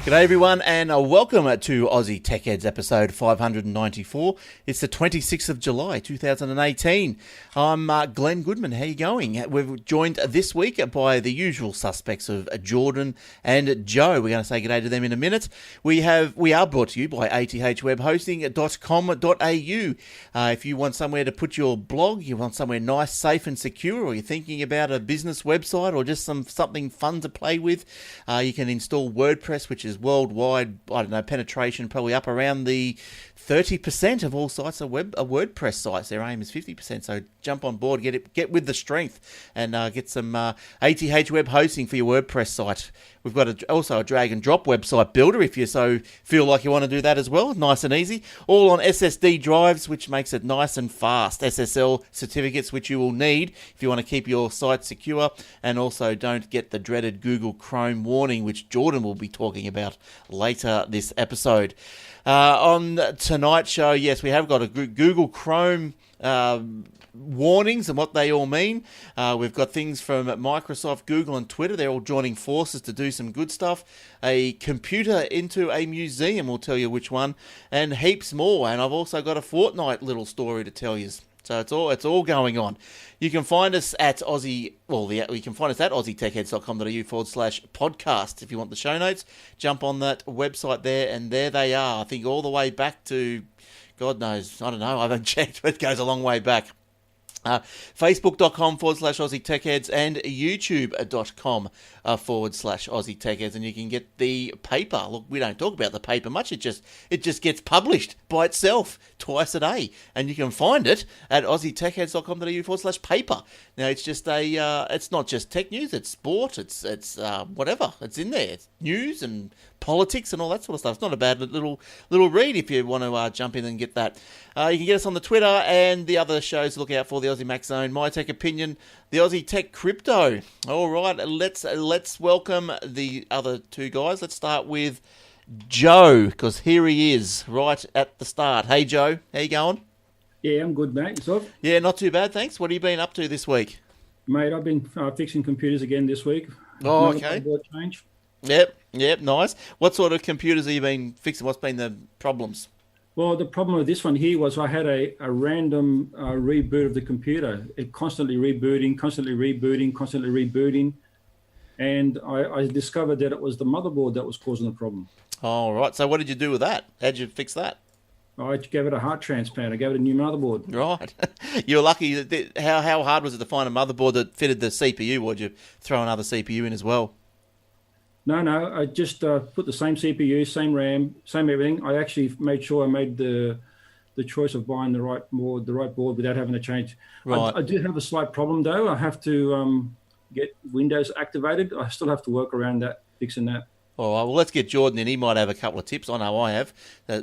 G'day everyone and welcome to Aussie Tech Heads episode 594. It's the 26th of July 2018. I'm Glenn Goodman. How you going? We're joined this week by the usual suspects of Jordan and Joe. We're going to say g'day to them in a minute. We are brought to you by athwebhosting.com.au. If you want somewhere to put your blog, you want somewhere nice, safe and secure, or you're thinking about a business website or just something fun to play with, you can install WordPress, which is worldwide, penetration probably up around the 30% of all sites are WordPress sites. Their aim is 50%, so jump on board, get with the strength, and get some ATH web hosting for your WordPress site. We've got also a drag and drop website builder if you so feel like you want to do that as well. Nice and easy. All on SSD drives, which makes it nice and fast. SSL certificates, which you will need if you want to keep your site secure, and also don't get the dreaded Google Chrome warning, which Jordan will be talking about later this episode. On tonight's show, yes, we have got a Google Chrome warnings and what they all mean. We've got things from Microsoft, Google and Twitter. They're all joining forces to do some good stuff. A computer into a museum, we'll tell you which one, and heaps more. And I've also got a Fortnite little story to tell you. So it's all going on. You can find us at aussietechheads.com.au/podcast. If you want the show notes, jump on that website there, and there they are. I think all the way back to, God knows, I don't know, I haven't checked, but it goes a long way back. Facebook.com/Aussie Tech Heads and YouTube.com/Aussie Tech Heads, and you can get the paper. Look, we don't talk about the paper much. It just gets published by itself twice a day, and you can find it at aussietechheads.com.au/paper. Now it's just it's not just tech news. It's sport. It's whatever. It's in there. It's news and politics and all that sort of stuff. It's not a bad little read if you want to jump in and get that. You can get us on the Twitter and the other shows to look out for: the Aussie Mac Zone, My Tech Opinion, the Aussie Tech Crypto. All right, let's welcome the other two guys. Let's start with Joe, because here he is right at the start. Hey Joe, how you going? Yeah, I'm good, mate. Yourself? Yeah, not too bad, thanks. What have you been up to this week? Mate, I've been fixing computers again this week. Oh, okay. Board change. Yep, nice. What sort of computers have you been fixing? What's been the problems? Well, the problem with this one here was I had a random reboot of the computer. It constantly rebooting, and I discovered that it was the motherboard that was causing the problem. All right. So what did you do with that? How'd you fix that? I gave it a heart transplant. I gave it a new motherboard. Right. You're lucky. How hard was it to find a motherboard that fitted the CPU, or did you throw another CPU in as well? No. I just put the same CPU, same RAM, same everything. I actually made sure I made the choice of buying the right board without having to change. Right. I do have a slight problem though. I have to get Windows activated. I still have to work around that, fixing that. All right. Well, let's get Jordan in. He might have a couple of tips. I know I have.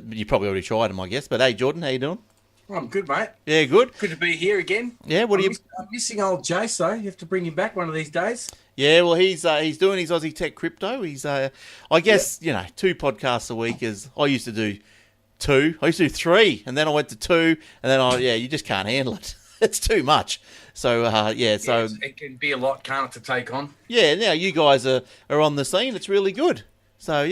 You probably already tried them, I guess. But hey, Jordan, how you doing? Well, I'm good, mate. Yeah, good. Good to be here again. Yeah, I'm missing old Jace, though. You have to bring him back one of these days. Yeah, well, he's doing his Aussie Tech Crypto. He's, I guess, 2 podcasts a week. I used to do 2. I used to do 3, and then I went to 2, and then you just can't handle it. It's too much. So, so it can be a lot, can't it, to take on? Yeah, now you guys are on the scene. It's really good. So,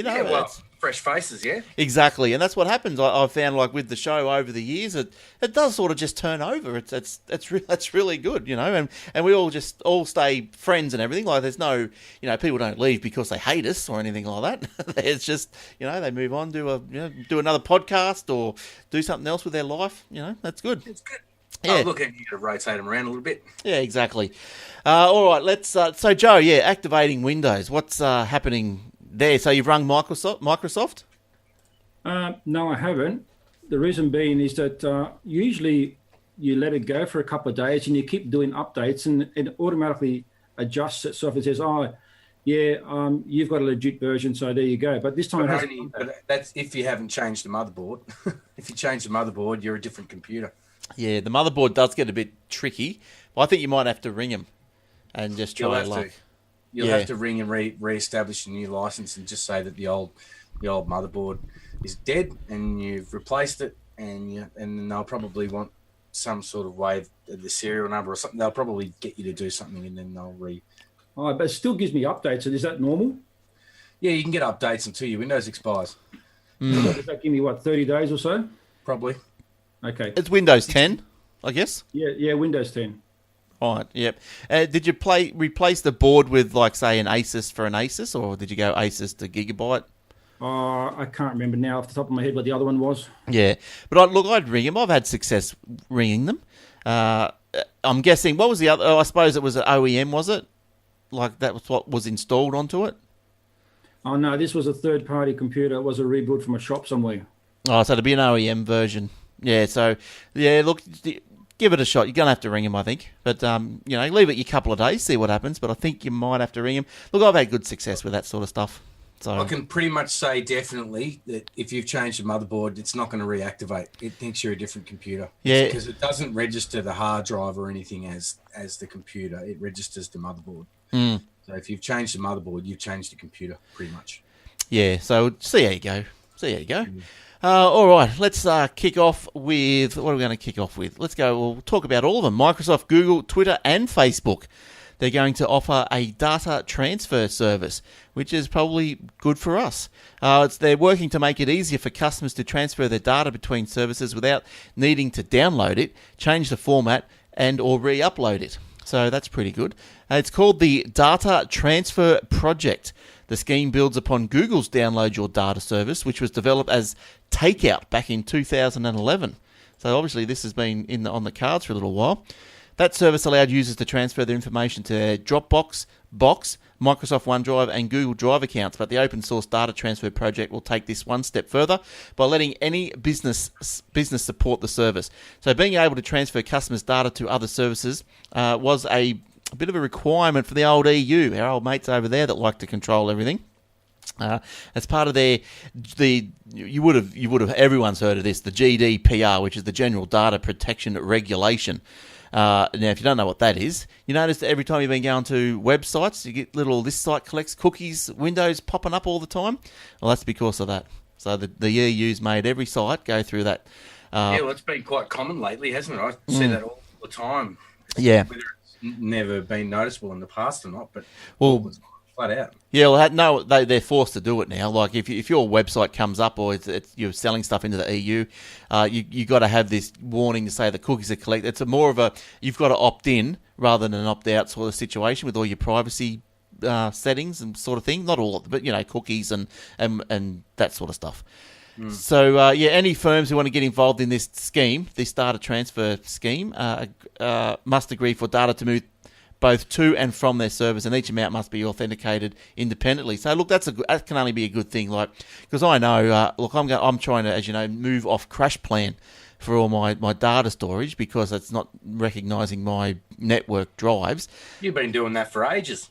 fresh faces, yeah. Exactly, and that's what happens. I've found, like with the show over the years, it does sort of just turn over. That's really good, and we all stay friends and everything. Like there's no, people don't leave because they hate us or anything like that. It's just, they move on, do another podcast or do something else with their life. That's good. It's good. Yeah. Oh, look, you to rotate them around a little bit. Yeah, exactly. All right, let's. So Joe, activating Windows. What's happening there? So you've rung Microsoft? No, I haven't. The reason being is that usually you let it go for a couple of days and you keep doing updates and it automatically adjusts itself and says, you've got a legit version, so there you go. But this time but that's if you haven't changed the motherboard. If you change the motherboard, you're a different computer. Yeah, the motherboard does get a bit tricky. But I think you might have to ring them and just try luck. You'll have to ring and re-establish a new license and just say that the old motherboard is dead and you've replaced it, and then they'll probably want some sort of way of the serial number or something. They'll probably get you to do something and then they'll Oh, but it still gives me updates. So is that normal? Yeah, you can get updates until your Windows expires. Does that give me, 30 days or so? Probably. Okay. It's Windows 10, I guess. Yeah, Windows 10. Right, yep. Did you replace the board with, like, say, an Asus for an Asus, or did you go Asus to Gigabyte? I can't remember now off the top of my head what the other one was. Yeah, but I'd ring them. I've had success ringing them. I'm guessing, what was the other? Oh, I suppose it was an OEM, was it? Like, that was what was installed onto it? Oh, no, this was a third-party computer. It was a rebuild from a shop somewhere. Oh, so it'd be an OEM version. Yeah, so, yeah, look, give it a shot. You're going to have to ring him, I think. But, leave it a couple of days, see what happens. But I think you might have to ring him. Look, I've had good success with that sort of stuff. So I can pretty much say definitely that if you've changed the motherboard, it's not going to reactivate. It thinks you're a different computer. Yeah. Because it doesn't register the hard drive or anything as the computer. It registers the motherboard. So if you've changed the motherboard, you've changed the computer pretty much. Yeah, so see how you go. All right, let's kick off with, what are we going to kick off with? We'll talk about all of them. Microsoft, Google, Twitter, and Facebook. They're going to offer a data transfer service, which is probably good for us. They're working to make it easier for customers to transfer their data between services without needing to download it, change the format, and or re-upload it. So that's pretty good. It's called the Data Transfer Project. The scheme builds upon Google's Download Your Data service, which was developed as Takeout back in 2011. So obviously this has been on the cards for a little while. That service allowed users to transfer their information to their Dropbox, Box, Microsoft OneDrive, and Google Drive accounts, but the open source data transfer project will take this one step further by letting any business support the service. So being able to transfer customers' data to other services was a bit of a requirement for the old EU, our old mates over there that like to control everything. As part of you would have everyone's heard of this, the GDPR, which is the General Data Protection Regulation. Now, if you don't know what that is, you notice that every time you've been going to websites, you get this site collects cookies, windows popping up all the time. Well, that's because of that. So the EU's made every site go through that. It's been quite common lately, hasn't it? I see that all the time. Yeah. Whether it's never been noticeable in the past or not, but well, flat out. Yeah, well, they're forced to do it now. Like if your website comes up or you're selling stuff into the EU, you got to have this warning to say the cookies are collected. It's more of a you've got to opt in rather than an opt out sort of situation with all your privacy settings and sort of thing. Not all of them, but cookies and that sort of stuff. So any firms who want to get involved in this scheme, this data transfer scheme, must agree for data to move both to and from their servers, and each amount must be authenticated independently. So, look, that can only be a good thing. Like, because I know, I'm trying to, as you know, move off Crash Plan for all my data storage because it's not recognising my network drives. You've been doing that for ages.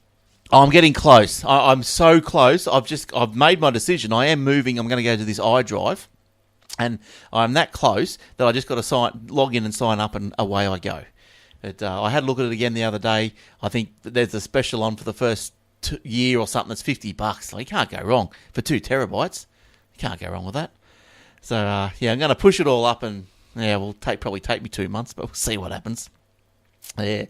I'm getting close. I'm so close. I've made my decision. I am moving. I'm going to go to this iDrive, and I'm that close that I just got to log in and sign up, and away I go. But I had a look at it again the other day. I think there's a special on for the first year or something that's $50. So you can't go wrong for 2 terabytes. You can't go wrong with that. So I'm going to push it all up, and probably take me 2 months, but we'll see what happens. Yeah,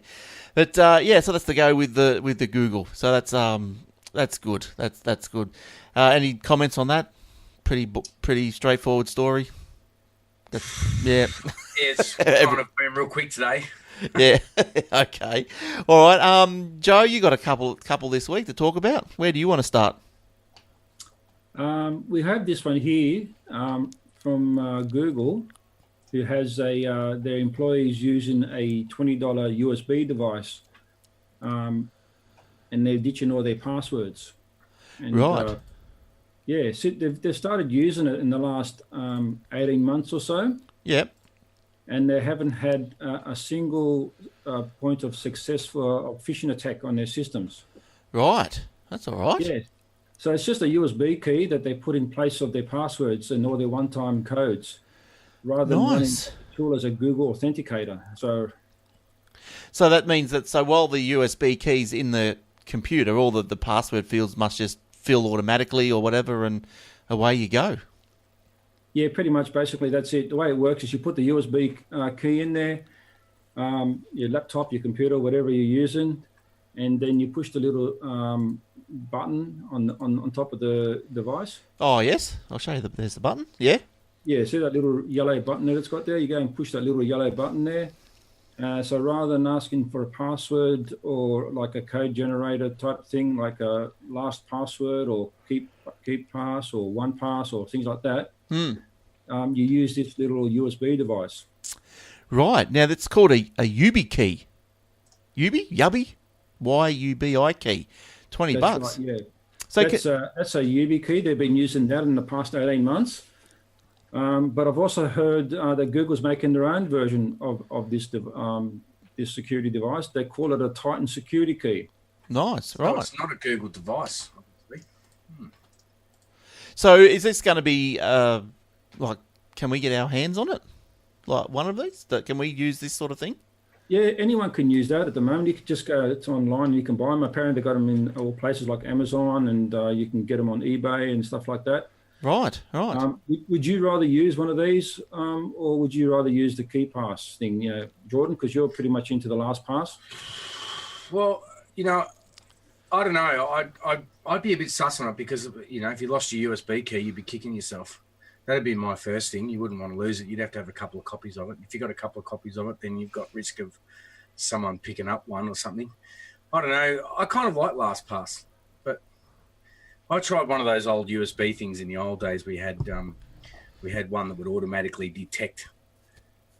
but so that's the go with the Google. So that's good. That's good. Any comments on that? Pretty straightforward story. Yeah. It's kind of been real quick today. Yeah. Okay. All right. Joe, you got a couple this week to talk about. Where do you want to start? We have this one here from Google, who has their employees using a $20 USB device, and they're ditching all their passwords. And, right. So they've started using it in the last 18 months or so. Yep. And they haven't had a single point of success for a phishing attack on their systems. Right. That's all right. Yeah. So it's just a USB key that they put in place of their passwords and all their one-time codes, rather than running the tool as a Google Authenticator. So that means that while the USB key's in the computer, all the password fields must just fill automatically or whatever, and away you go. Yeah, pretty much. Basically, that's it. The way it works is you put the USB key in there, your laptop, your computer, whatever you're using, and then you push the little button on top of the device. Oh, yes. I'll show you. There's the button. Yeah. Yeah, see that little yellow button that it's got there? You go and push that little yellow button there. So rather than asking for a password or like a code generator type thing, like a last password or keep pass or one pass or things like that, you use this little USB device. Right. Now, that's called a Yubi key. Yubi? Y-U-B-I key. $20. Right, yeah. So that's a Yubi key. They've been using that in the past 18 months. But I've also heard that Google's making their own version of this security device. They call it a Titan security key. Nice, right. Oh, it's not a Google device, obviously. So is this going to be, can we get our hands on it? Like one of these? Can we use this sort of thing? Yeah, anyone can use that at the moment. You can just go, it's online, you can buy them. Apparently they've got them in all places like Amazon, and you can get them on eBay and stuff like that. Right. Would you rather use one of these, or would you rather use the key pass thing, Jordan? Because you're pretty much into the last pass. Well, I don't know. I'd be a bit sus on it because if you lost your USB key, you'd be kicking yourself. That'd be my first thing. You wouldn't want to lose it. You'd have to have a couple of copies of it. If you got a couple of copies of it, then you've got risk of someone picking up one or something. I don't know. I kind of like LastPass, but I tried one of those old USB things in the old days. We had one that would automatically detect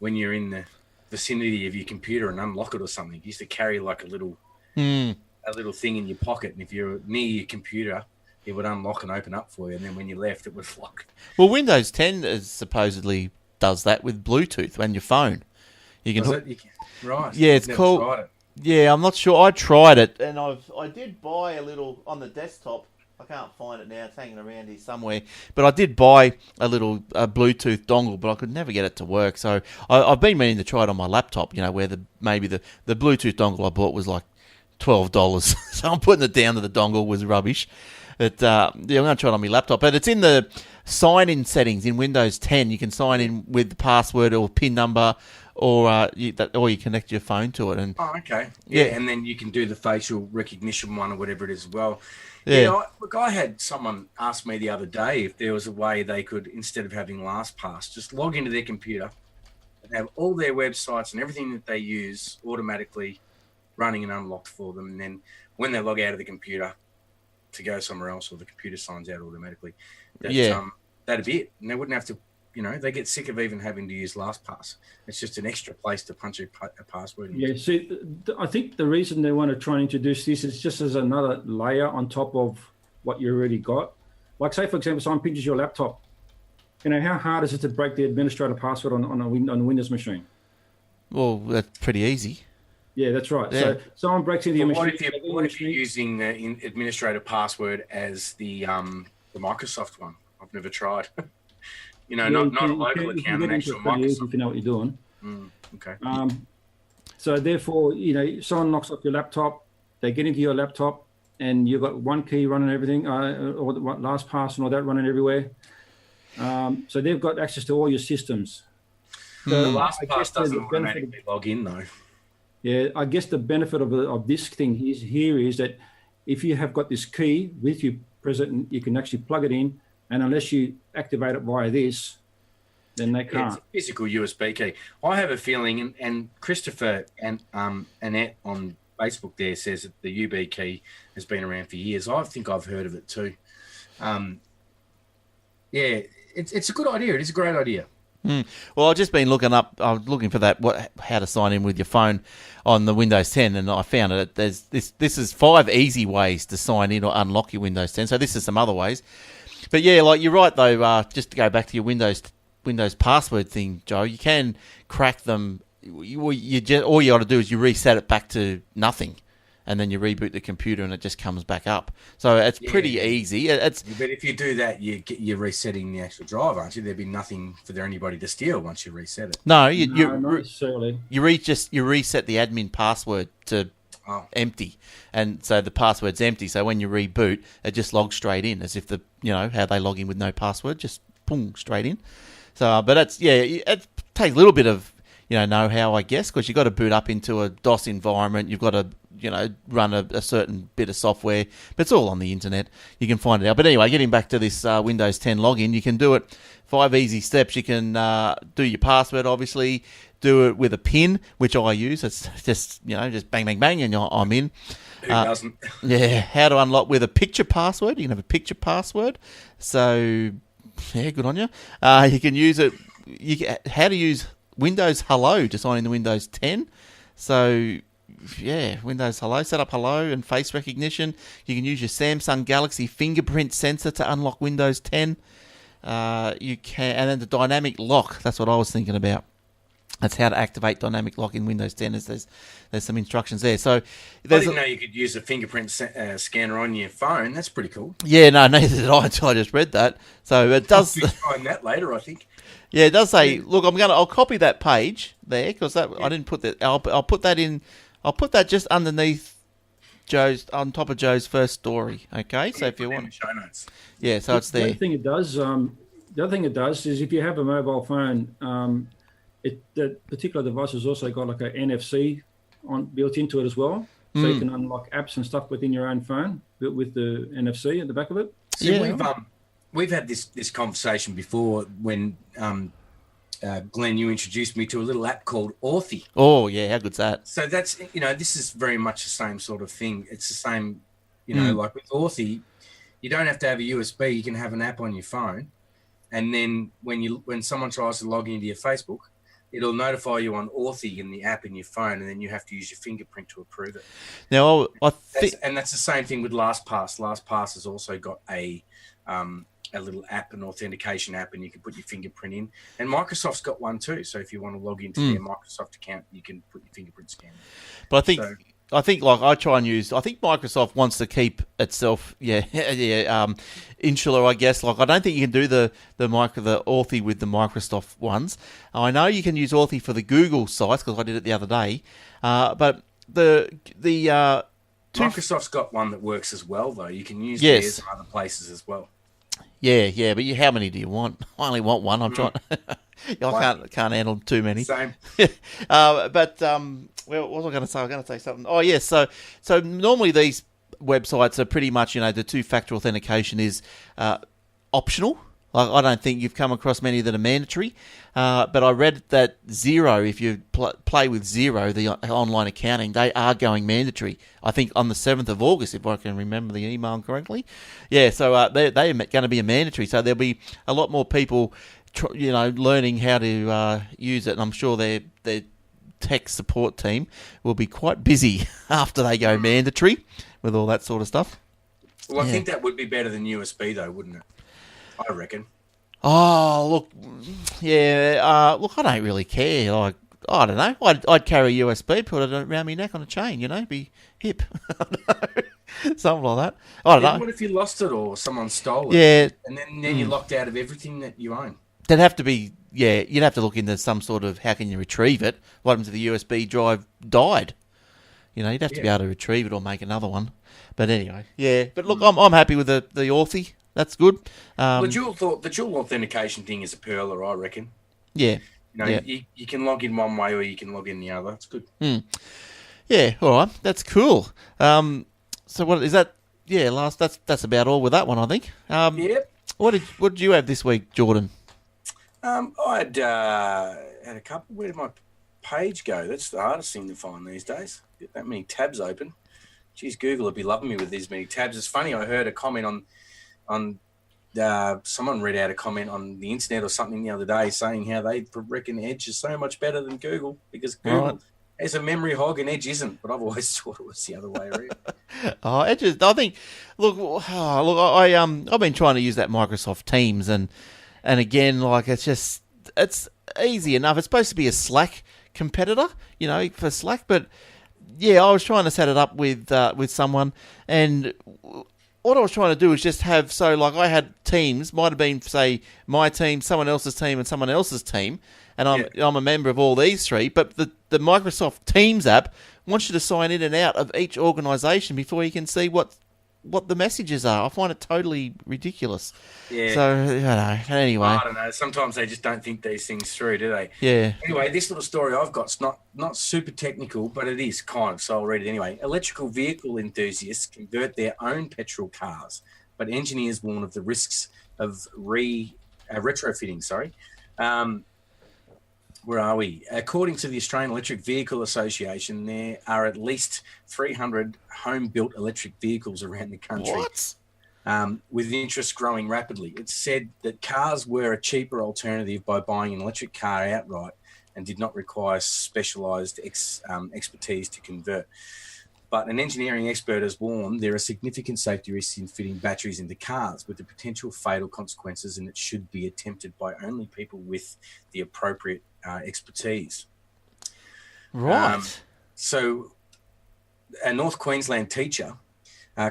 when you're in the vicinity of your computer and unlock it or something. It used to carry like a little thing in your pocket, and if you're near your computer, it would unlock and open up for you, and then when you left, it would lock. Well, Windows 10 supposedly does that with Bluetooth and your phone. You can right? Yeah, it's called. Tried it. Yeah, I'm not sure. I tried it, and I did buy a little on the desktop. I can't find it now; it's hanging around here somewhere. But I did buy a little Bluetooth dongle, but I could never get it to work. So I've been meaning to try it on my laptop. Where maybe the Bluetooth dongle I bought was like $12. So I'm putting it down that the dongle was rubbish. But I'm going to try it on my laptop. But it's in the sign-in settings in Windows 10. You can sign in with the password or PIN number, or you connect your phone to it. And okay. Yeah, and then you can do the facial recognition one or whatever it is as well. Yeah. I had someone ask me the other day if there was a way they could, instead of having LastPass, just log into their computer and have all their websites and everything that they use automatically running and unlocked for them. And then when they log out of the computer to go somewhere else, or the computer signs out automatically, that'd be it. And they wouldn't have to, they get sick of even having to use LastPass. It's just an extra place to punch a password in. Yeah, see, I think the reason they want to try and introduce this is just as another layer on top of what you already got. Like, say, for example, someone pinches your laptop. How hard is it to break the administrator password on a Windows machine? Well, that's pretty easy. Yeah, that's right. Yeah. So someone breaks into your machine. What if you're using the administrator password as the Microsoft one? I've never tried. Not a local account, an actual Microsoft. If you know what you're doing. Okay. So therefore, someone knocks off your laptop, they get into your laptop, and you've got one key running everything, or LastPass and all that running everywhere. So they've got access to all your systems. So LastPass doesn't automatically log in, though. Yeah, I guess the benefit of this thing is that if you have got this key with you present, you can actually plug it in, and unless you activate it via this, then they can't. It's a physical USB key. I have a feeling, and Christopher and Annette on Facebook there says that the UB key has been around for years. I think I've heard of it too. It's a good idea. It is a great idea. Well, I've just been looking up. I was looking for that how to sign in with your phone on the Windows 10, and I found it. There's this is 5 easy ways to sign in or unlock your Windows 10. So this is some other ways. But yeah, like you're right though. Just to go back to your Windows password thing, Joe, you can crack them. All you got to do is you reset it back to nothing, and then you reboot the computer and it just comes back up. So it's pretty easy. But if you do that, you're resetting the actual drive, aren't you? There'd be nothing for anybody to steal once you reset it. No, not necessarily. You reset the admin password to empty, and so the password's empty. So when you reboot, it just logs straight in, as if how they log in with no password, just boom straight in. So, but it takes a little bit of know-how, I guess, because you've got to boot up into a DOS environment. You've got to, run a certain bit of software, but it's all on the internet. You can find it out. But anyway, getting back to this Windows 10 login, you can do it 5 easy steps. You can do your password, obviously, do it with a PIN, which I use. It's just, just bang, bang, bang, and I'm in. Who doesn't? Yeah, how to unlock with a picture password. You can have a picture password. So, yeah, good on you. You can use it. How to use Windows Hello to sign into Windows 10. So, yeah, Windows Hello. Set up Hello and face recognition. You can use your Samsung Galaxy fingerprint sensor to unlock Windows 10. You can, and then the dynamic lock. That's what I was thinking about. That's how to activate dynamic lock in Windows 10. There's some instructions there. So I didn't know you could use a fingerprint scanner on your phone. That's pretty cool. Yeah, no, neither did I until I just read that. So it does. I'll find that later, I think. Yeah, it does say. Look, I'll copy that page there because I didn't put that. I'll put that in. I'll put that just underneath on top of Joe's first story. Okay, so if you want, show notes. Yeah, so it's there. The other thing it does is if you have a mobile phone. That particular device has also got like a NFC built into it as well, so you can unlock apps and stuff within your own phone with the NFC at the back of it. See, we've had this conversation before when Glenn, you introduced me to a little app called Authy. Oh yeah, how good's that? So that's this is very much the same sort of thing. It's the same, like with Authy, you don't have to have a USB. You can have an app on your phone, and then when someone tries to log into your Facebook, it'll notify you on Authy in the app in your phone, and then you have to use your fingerprint to approve it. Now, and that's the same thing with LastPass. LastPass has also got a little app, an authentication app, and you can put your fingerprint in. And Microsoft's got one too. So if you want to log into their Microsoft account, you can put your fingerprint scan. But I think like I try and use. I think Microsoft wants to keep itself, insular. I guess. Like I don't think you can do the Authy with the Microsoft ones. I know you can use Authy for the Google sites because I did it the other day. But the Microsoft's got one that works as well though. You can use theirs in other places as well. Yeah. But how many do you want? I only want one. I'm trying. I can't handle too many. Same. Well, what was I going to say? I was going to say something. Oh, yes. So normally these websites are pretty much, the two-factor authentication is optional. Like I don't think you've come across many that are mandatory. But I read that Xero, if you play with Xero, the online accounting, they are going mandatory. I think on the 7th of August, if I can remember the email correctly. Yeah, so they're going to be a mandatory. So there'll be a lot more people learning how to use it, and I'm sure their tech support team will be quite busy after they go mandatory with all that sort of stuff. Well, I think that would be better than USB, though, wouldn't it? I reckon. Oh, look, yeah, look, I don't really care. Like, I don't know. I'd carry a USB, put it around my neck on a chain, be hip. Something like that. I don't know. What if you lost it or someone stole it? Yeah. And then you're locked out of everything that you own. There'd have to be, you'd have to look into some sort of how can you retrieve it. What happens if the USB drive died? You'd have to be able to retrieve it or make another one. But anyway, yeah. But look, I'm happy with the Authy. That's good. The dual authentication thing is a perler, I reckon. Yeah. You can log in one way or you can log in the other. It's good. Yeah, all right. That's cool. So what is that? Yeah, that's about all with that one, I think. Yep. What did you have this week, Jordan? I had a couple. Where did my page go? That's the hardest thing to find these days. Get that many tabs open. Geez, Google would be loving me with these many tabs. It's funny. I heard a comment on someone read out a comment on the internet or something the other day saying how they reckon Edge is so much better than Google because Google is a memory hog and Edge isn't. But I've always thought it was the other way around. Edge is. I think. Look. I've been trying to use that Microsoft Teams and again, like it's easy enough. It's supposed to be a Slack competitor, for Slack. But yeah, I was trying to set it up with someone, and what I was trying to do is just have I had teams, might have been say my team, someone else's team, and someone else's team, and I'm a member of all these three. But the Microsoft Teams app wants you to sign in and out of each organisation before you can see what what the messages are. I find it totally ridiculous. Yeah. So, anyway. I don't know. Sometimes they just don't think these things through, do they? Yeah. Anyway, this little story I've got's not super technical, but it is kind of, so I'll read it anyway. Electrical vehicle enthusiasts convert their own petrol cars, but engineers warn of the risks of retrofitting. Where are we? According to the Australian Electric Vehicle Association, there are at least 300 home-built electric vehicles around the country. What? With interest growing rapidly. It's said that cars were a cheaper alternative by buying an electric car outright and did not require specialised expertise to convert. But an engineering expert has warned there are significant safety risks in fitting batteries into cars with the potential fatal consequences, and it should be attempted by only people with the appropriate expertise. Right. So a North Queensland teacher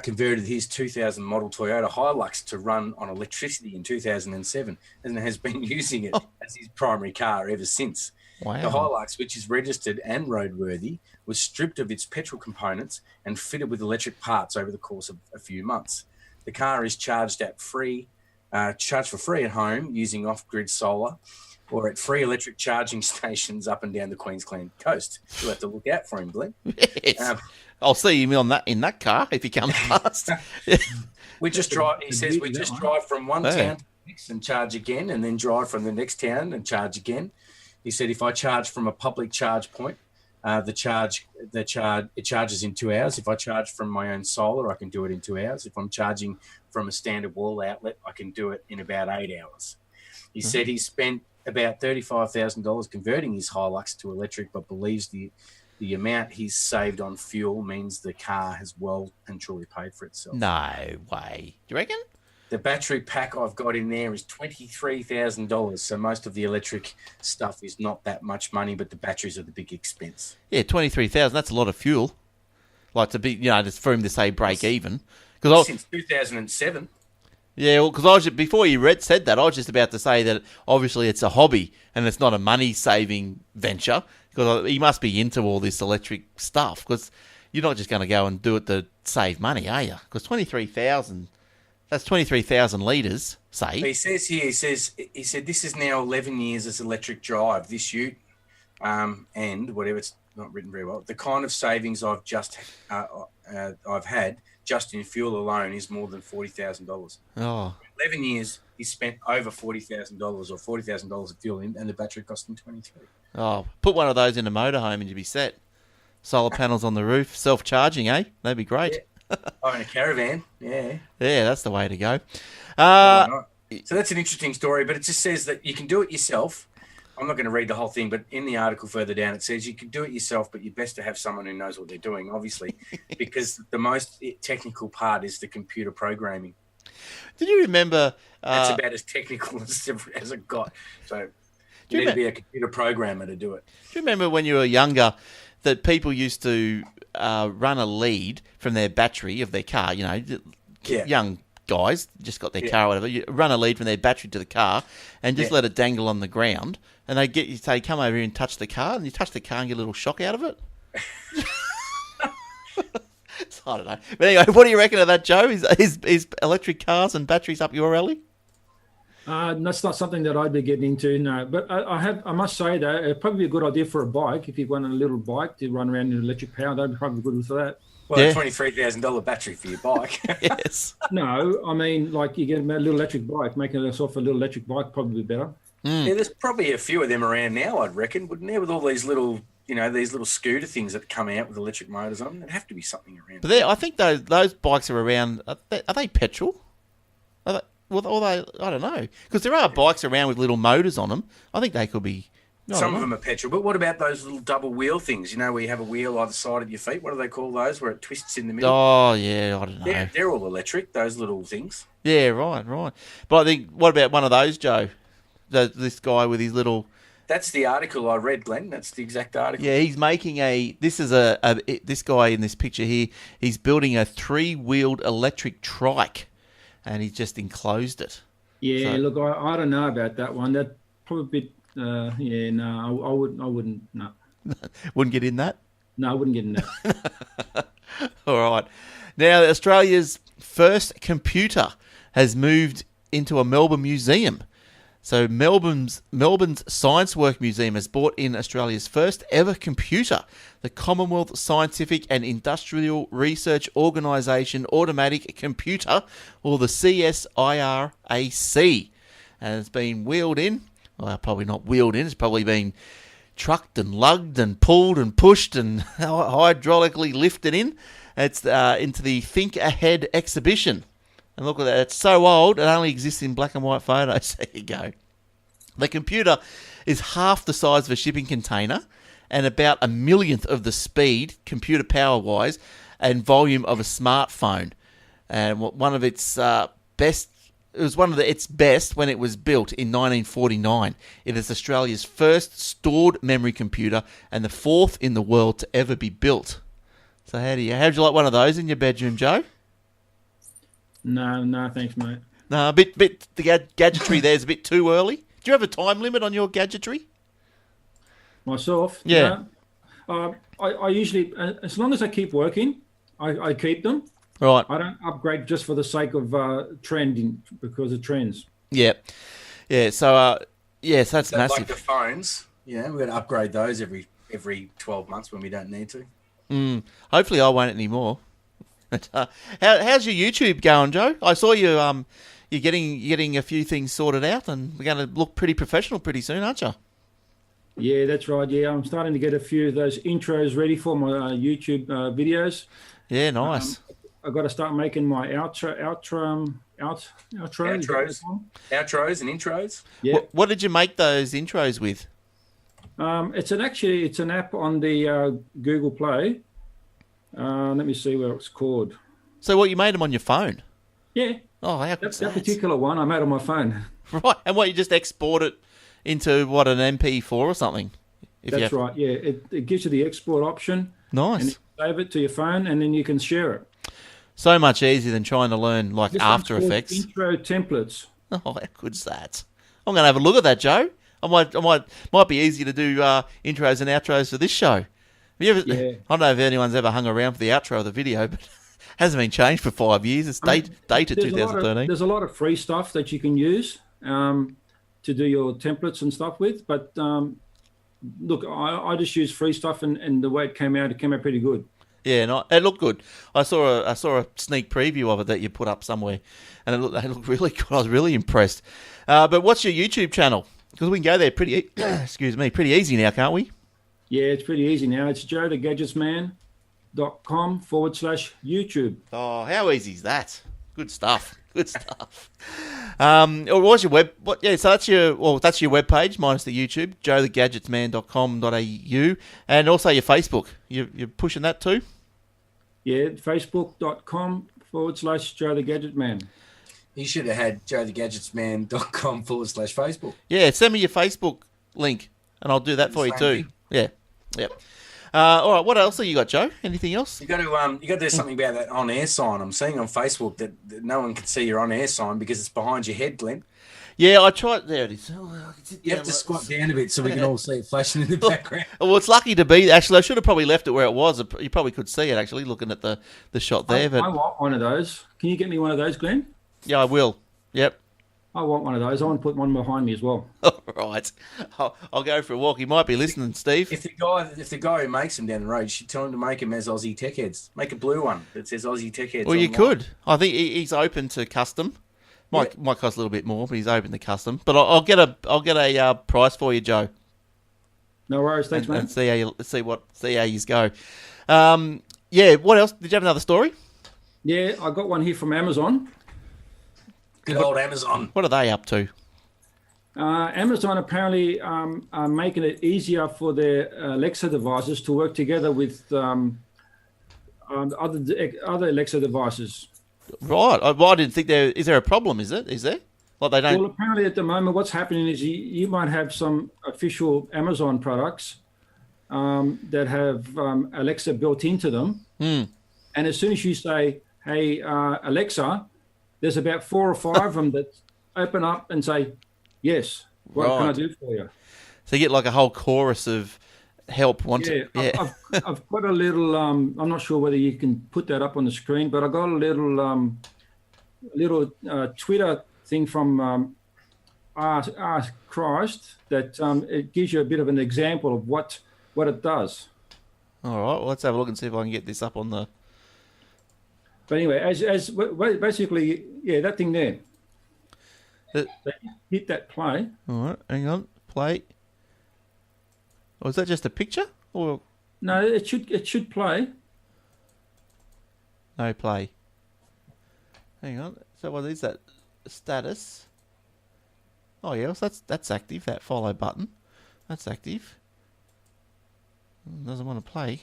converted his 2000 model Toyota Hilux to run on electricity in 2007 and has been using it as his primary car ever since. Wow. The Hilux, which is registered and roadworthy, was stripped of its petrol components and fitted with electric parts over the course of a few months. The car is charged for free at home using off-grid solar or at free electric charging stations up and down the Queensland coast. You'll have to look out for him, Glenn. Yes. I'll see him in that car if he comes past. We just drive. He says we just drive from one town to the next and charge again, and then drive from the next town and charge again. He said if I charge from a public charge point, it charges in 2 hours. If I charge from my own solar, I can do it in 2 hours. If I'm charging from a standard wall outlet, I can do it in about 8 hours. He said he spent about $35,000 converting his Hilux to electric, but believes the amount he's saved on fuel means the car has well and truly paid for itself. No way. Do you reckon? The battery pack I've got in there is $23,000. So most of the electric stuff is not that much money, but the batteries are the big expense. Yeah, 23,000. That's a lot of fuel. Like to be, just for him to say break even. Since 2007. Yeah, well, because before you said that, I was just about to say that obviously it's a hobby and it's not a money-saving venture, because he must be into all this electric stuff, because you're not just going to go and do it to save money, are you? Because 23,000, that's 23,000 litres, say. He says here, he said this is now 11 years as electric drive, this ute, and whatever, it's not written very well, the kind of savings I've had just in fuel alone is more than $40,000. Oh. 11 years, he spent over $40,000 or $40,000 of fuel in, and the battery cost him $23,000. Oh, put one of those in a motorhome and you'd be set. Solar panels on the roof, self-charging, eh? That'd be great. Yeah. Oh, in a caravan, yeah. Yeah, that's the way to go. So that's an interesting story, but it just says that you can do it yourself. I'm not going to read the whole thing, but in the article further down, it says you can do it yourself, but you're best to have someone who knows what they're doing, obviously, because the most technical part is the computer programming. Did you remember... That's about as technical as it got. So you need to be a computer programmer to do it. Do you remember when you were younger that people used to run a lead from their battery of their car, young guys just got their car or whatever, you run a lead from their battery to the car and just let it dangle on the ground, and they come over here and touch the car, and you touch the car and get a little shock out of it. I don't know. But anyway, what do you reckon of that, Joe? Is electric cars and batteries up your alley? That's not something that I'd be getting into, no. But I must say, though, it'd probably be a good idea for a bike. If you want a little bike to run around in electric power, that'd be probably good for that. Well, a $23,000 battery for your bike. Yes. No, I mean, like you get a little electric bike, making yourself a little electric bike probably better. Yeah, there's probably a few of them around now, I'd reckon, wouldn't there? With all these little, these little scooter things that come out with electric motors on them, there'd have to be something around. But I think those bikes are around. Are they petrol? I don't know, because there are bikes around with little motors on them. I think they could be. Some of them are petrol, but what about those little double wheel things? Where you have a wheel either side of your feet. What do they call those? Where it twists in the middle? Oh yeah, I don't know. They're all electric. Those little things. Yeah, right. But I think, what about one of those, Joe? This guy with his little. That's the article I read, Glenn. That's the exact article. Yeah, he's making this guy in this picture here. He's building a 3-wheeled electric trike, and he's just enclosed it. Yeah, so, look, I don't know about that one. That probably. I wouldn't. No. Wouldn't get in that? No, I wouldn't get in that. All right. Now, Australia's first computer has moved into a Melbourne museum. So Melbourne's Science Work Museum has brought in Australia's first ever computer, the Commonwealth Scientific and Industrial Research Organisation Automatic Computer, or the CSIRAC. And it's been wheeled in. Well, probably not wheeled in. It's probably been trucked and lugged and pulled and pushed and hydraulically lifted in. It's into the Think Ahead exhibition. And look at that. It's so old, it only exists in black and white photos. There you go. The computer is half the size of a shipping container and about a millionth of the speed, computer power-wise, and volume of a smartphone. And one of its best... It was one of its best when it was built in 1949. It is Australia's first stored memory computer and the fourth in the world to ever be built. So how'd you like one of those in your bedroom, Joe? No, thanks, mate. No, a bit. The gadgetry there's a bit too early. Do you have a time limit on your gadgetry? Myself? Yeah. I usually, as long as I keep working, I keep them. Right. I don't upgrade just for the sake of trending, because of trends. Yeah. Yeah. So so that's massive. Like the phones. Yeah, we've got to upgrade those every 12 months when we don't need to. Hopefully, I won't anymore. How's your YouTube going, Joe? I saw you. You're getting a few things sorted out, and we're going to look pretty professional pretty soon, aren't you? Yeah, that's right. Yeah, I'm starting to get a few of those intros ready for my YouTube videos. Yeah, nice. I've got to start making my outros. Outros and intros. Yeah. What did you make those intros with? It's an app on the Google Play. Let me see what it's called. So what, you made them on your phone? Yeah. Oh, how cool is that that? particular one I made on my phone. Right, and what, you just export it into what, an MP4 or something? That's right. Yeah, it gives you the export option. Nice. And you save it to your phone, and then you can share it. So much easier than trying to learn like This After one's called Effects. Intro templates. Oh, how good's that? I'm going to have a look at that, Joe. I might be easier to do intros and outros for this show. Have you ever, Yeah. I don't know if anyone's ever hung around for the outro of the video, but it hasn't been changed for 5 years. It's dated There's 2013. There's a lot of free stuff that you can use to do your templates and stuff with. But look, I just use free stuff, and the way it came out pretty good. Yeah, no, it looked good. I saw a sneak preview of it that you put up somewhere, and it looked really good. I was really impressed. But what's your YouTube channel? Because we can go there pretty easy now, can't we? Yeah, it's pretty easy now. It's joethegadgetsman.com/YouTube. Oh, how easy is that? Good stuff. Good stuff. Or what's your web? So that's your webpage minus the YouTube, joethegadgetsman.com.au, and also your Facebook. You're pushing that too? Yeah, facebook.com/joethegadgetman. You should have had joethegadgetsman.com/Facebook. Yeah, send me your Facebook link, and I'll do that for you too. Thing. Yeah, yep. All right, what else have you got, Joe? Anything else? You got to do something about that on-air sign. I'm seeing on Facebook that no one can see your on-air sign because it's behind your head, Glenn. Yeah, I tried. There it is. You have to squat down a bit so we can all see it flashing in the background. Well, it's lucky to be. Actually, I should have probably left it where it was. You probably could see it actually, looking at the shot there. I want one of those. Can you get me one of those, Glenn? Yeah, I will. Yep. I want one of those. I want to put one behind me as well. All right. I'll go for a walk. He might be listening, Steve. If the guy who makes them down the road, you should tell him to make them as Aussie Tech Heads. Make a blue one that says Aussie Tech Heads. Well, you online. could. I think he's open to custom. Might cost a little bit more, but he's open to custom. But I'll get a price for you, Joe. No worries. Thanks, mate. And see how you go. What else? Did you have another story? Yeah, I got one here from Amazon. Good old Amazon. What are they up to? Amazon apparently are making it easier for their Alexa devices to work together with other Alexa devices. Right. I didn't think there. Is there a problem? Is there? Like they don't. Well, apparently at the moment, what's happening is you might have some official Amazon products that have Alexa built into them, and as soon as you say, "Hey, Alexa," there's about 4 or 5 of them that open up and say, "Yes, what can I do for you?" So you get like a whole chorus of help. I've got a little. I'm not sure whether you can put that up on the screen, but I got a little little Twitter thing from Ask Christ that it gives you a bit of an example of what it does. All right, well, let's have a look and see if I can get this up on the... But anyway, as basically, yeah, that thing there. Hit that play. All right, hang on, play. Oh, is that just a picture? Or No, it should play. no play? Hang on. So what is that? Status. Oh yeah, so that's active. That follow button, that's active. Doesn't want to play.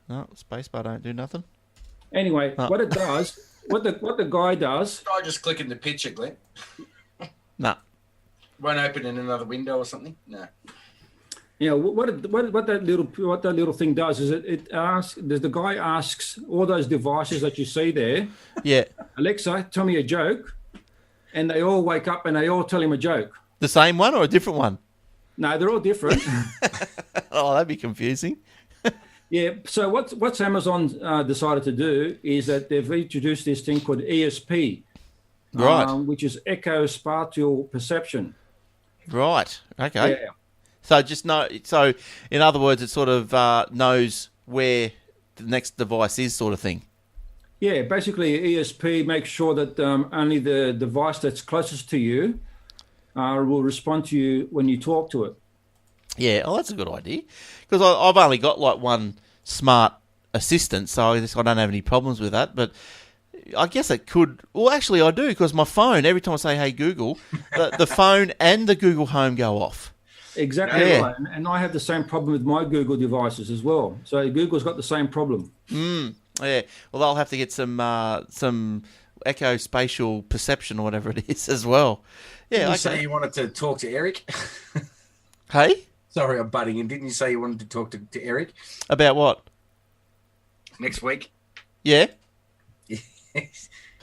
No, spacebar don't do nothing. Anyway, what it does, what the guy does. Try just clicking the picture, Glenn. No. Won't open in another window or something. No. You know what that little thing does is it asks. The guy asks all those devices that you see there. Yeah. Alexa, tell me a joke, and they all wake up and they all tell him a joke. The same one or a different one? No, they're all different. Oh, that'd be confusing. Yeah. So what's Amazon decided to do is that they've introduced this thing called ESP, Right. Which is Echo Spatial Perception. Right. Okay. Yeah. So in other words, it sort of knows where the next device is, sort of thing. Yeah. Basically, ESP makes sure that only the device that's closest to you will respond to you when you talk to it. Yeah, oh, that's a good idea. Because I've only got like one smart assistant, so I don't have any problems with that. But I guess it could... Well, actually, I do, because my phone, every time I say, hey, Google, the phone and the Google Home go off. Exactly right. And I have the same problem with my Google devices as well. So Google's got the same problem. Yeah, well, they'll have to get some echo spatial perception or whatever it is as well. Yeah, Didn't you say you wanted to talk to Eric? Hey? Sorry, I'm butting in. Didn't you say you wanted to talk to Eric? About what? Next week? Yeah?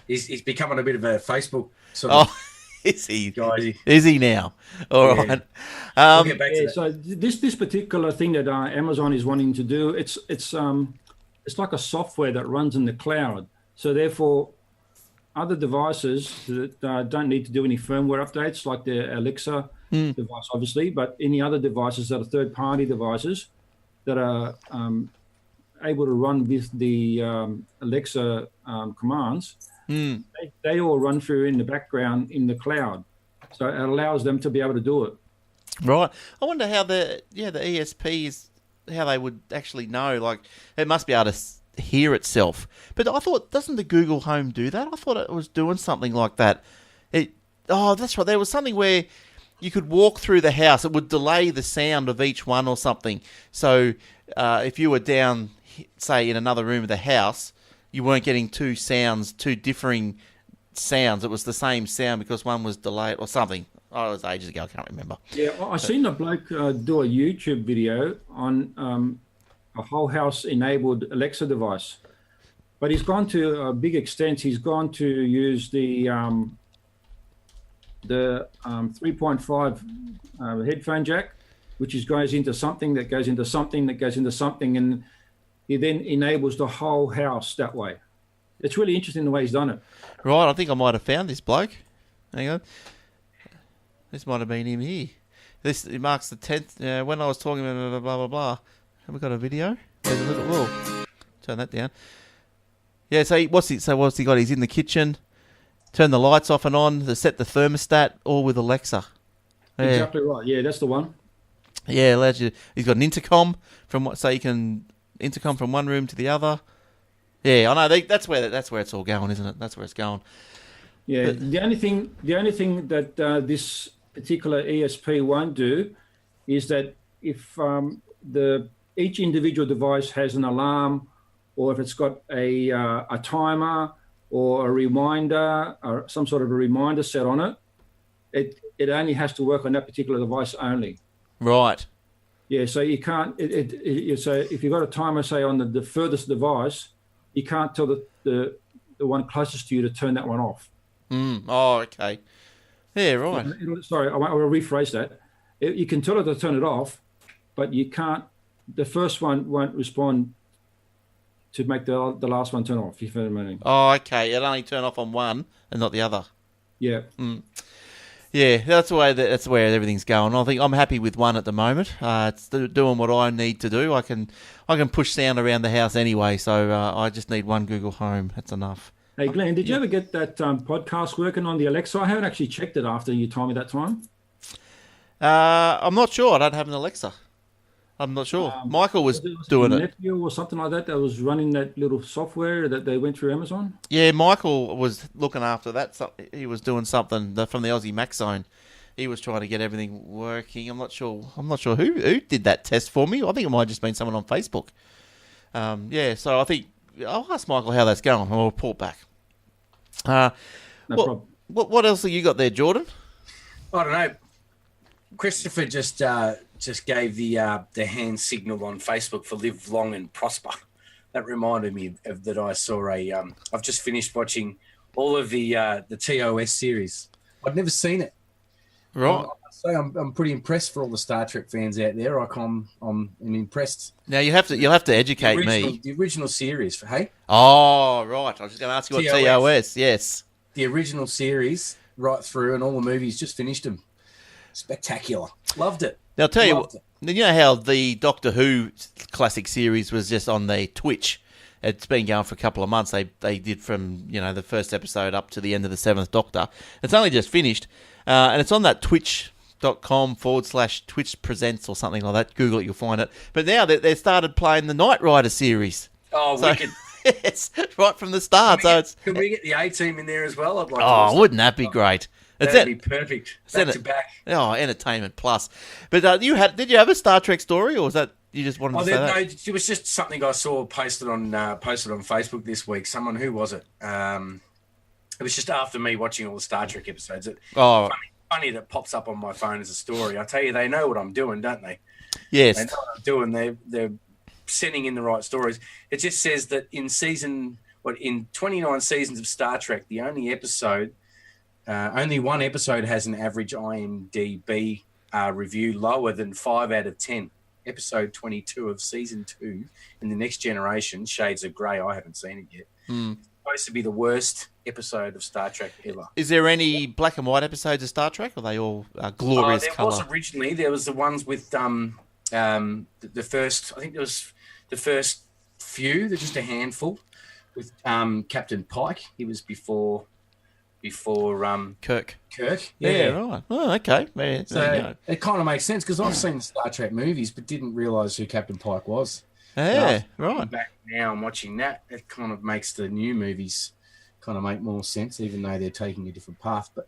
He's becoming a bit of a Facebook sort of... Oh, is he? Guy. Is he now? All Yeah. right. We'll get back to that. So this particular thing that Amazon is wanting to do, it's like a software that runs in the cloud. So therefore, other devices that don't need to do any firmware updates, like the Alexa device, obviously, but any other devices that are third-party devices that are able to run with the Alexa commands, they all run through in the background in the cloud. So it allows them to be able to do it. Right. I wonder how the ESP is, how they would actually know. Like, it must be able to hear itself. But I thought, doesn't the Google Home do that? I thought it was doing something like that. Oh, that's right. There was something where you could walk through the house. It would delay the sound of each one or something. So if you were down, say, in another room of the house, you weren't getting two differing sounds. It was the same sound because one was delayed or something. Oh, it was ages ago. I can't remember. Yeah, I seen a bloke do a YouTube video on a whole house enabled Alexa device, but he's gone to a big extent. He's gone to use the 3.5 headphone jack, which goes into something that goes into something that goes into something, and he then enables the whole house that way. It's really interesting the way he's done it. Right, I think I might have found this bloke. Hang on. This might have been him here. It marks the 10th. When I was talking about blah, blah, blah. Have we got a video? Whoa. Turn that down. Yeah, so what's he got? He's in the kitchen. Turn the lights off and on. Set the thermostat, all with Alexa. Yeah. Exactly right. Yeah, that's the one. Yeah, allows you. He's got an intercom so you can intercom from one room to the other. Yeah, I know. That's where it's all going, isn't it? That's where it's going. Yeah. But the only thing that this particular ESP won't do is that if each individual device has an alarm, or if it's got a timer or a reminder or some sort of a reminder set on it, it only has to work on that particular device only. Right. Yeah, so you can't. So if you've got a timer, say on the furthest device, you can't tell the one closest to you to turn that one off. Oh, okay. Yeah, right. Sorry, I will rephrase that. You can tell it to turn it off, but you can't. The first one won't respond to make the last one turn off. If you know what I mean. Oh, okay. It only turn off on one and not the other. Yeah. Yeah, that's where everything's going. I think I'm happy with one at the moment. It's doing what I need to do. I can push sound around the house anyway, so I just need one Google Home. That's enough. Hey, Glenn, did you ever get that podcast working on the Alexa? I haven't actually checked it after you told me that time. I'm not sure. I don't have an Alexa. I'm not sure. Michael was doing it. Nephew or something like that was running that little software that they went through Amazon. Yeah, Michael was looking after that. He was doing something from the Aussie Mac Zone. He was trying to get everything working. I'm not sure who did that test for me. I think it might have just been someone on Facebook. So I think I'll ask Michael how that's going. I'll report back. No problem. What else have you got there, Jordan? I don't know. Christopher just gave the hand signal on Facebook for live long and prosper. That reminded me of that. I saw I've just finished watching all of the TOS series. I'd never seen it. Right. I'm pretty impressed for all the Star Trek fans out there. I'm impressed. Now you'll have to educate me. The original series, hey? Oh, right. I was just going to ask you what TOS. Yes. The original series right through, and all the movies, just finished them. Spectacular. Loved it. Now, I'll tell you know how the Doctor Who classic series was just on the Twitch? It's been going for a couple of months. They did from, the first episode up to the end of the 7th Doctor. It's only just finished. And it's on that twitch.com/Twitch Presents or something like that. Google it, you'll find it. But now they started playing the Knight Rider series. Oh, wicked. Yes, right from the start. Can we get the A-team in there as well? I'd like to. Wouldn't that be great? That'd be perfect. Back to back. Oh, entertainment plus. But did you have a Star Trek story, or was that you just wanted to say that? No, it was just something I saw posted on Facebook this week. Someone, who was it? It was just after me watching all the Star Trek episodes. Funny that pops up on my phone as a story. I tell you, they know what I'm doing, don't they? Yes. They know what I'm doing. They're sending in the right stories. It just says that in 29 seasons of Star Trek, the only one episode has an average IMDb review lower than 5 out of 10. Episode 22 of season 2 in The Next Generation, Shades of Grey. I haven't seen it yet. It's supposed to be the worst episode of Star Trek ever. Is there any black and white episodes of Star Trek, or are they all glorious colour? There was originally. There was the ones with the first. I think there was the first few. There's just a handful with Captain Pike. He was before Kirk. Yeah, right. Oh, okay. Man, so it kind of makes sense because I've seen the Star Trek movies but didn't realise who Captain Pike was. Yeah, right. Back now I'm watching that. It kind of makes the new movies kind of make more sense, even though they're taking a different path. But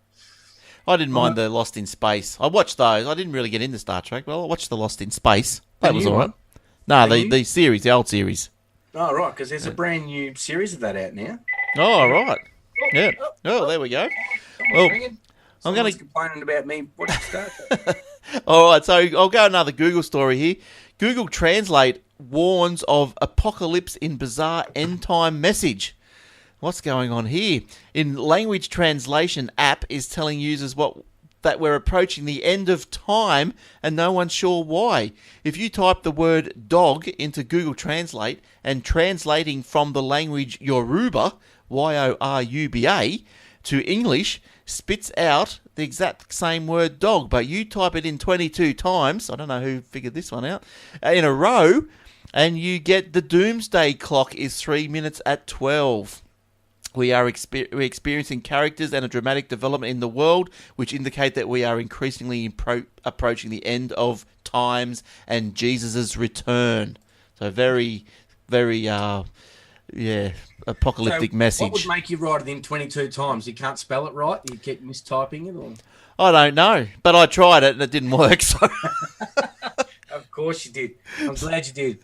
I didn't mind the Lost in Space. I watched those. I didn't really get into Star Trek. Well, I watched the Lost in Space. That was all right. No, the series, the old series. Oh, right, because there's a brand new series of that out now. Oh, right. Yeah. Oh, there we go. Well, I'm going to complaining about me watching Star Trek. All right, so I'll go another Google story here. Google Translate warns of apocalypse in bizarre end time message. What's going on here? In language translation app is telling users that we're approaching the end of time and no one's sure why. If you type the word dog into Google Translate and translating from the language Yoruba, Yoruba, to English, spits out the exact same word dog, but you type it in 22 times, I don't know who figured this one out, in a row, and you get the doomsday clock is 3 minutes at 12. We are experiencing characters and a dramatic development in the world, which indicate that we are increasingly approaching the end of times and Jesus' return. So very, very, apocalyptic message. What would make you write it in 22 times? You can't spell it right? You keep mistyping it? Or? I don't know, but I tried it and it didn't work. So. Of course you did. I'm glad you did.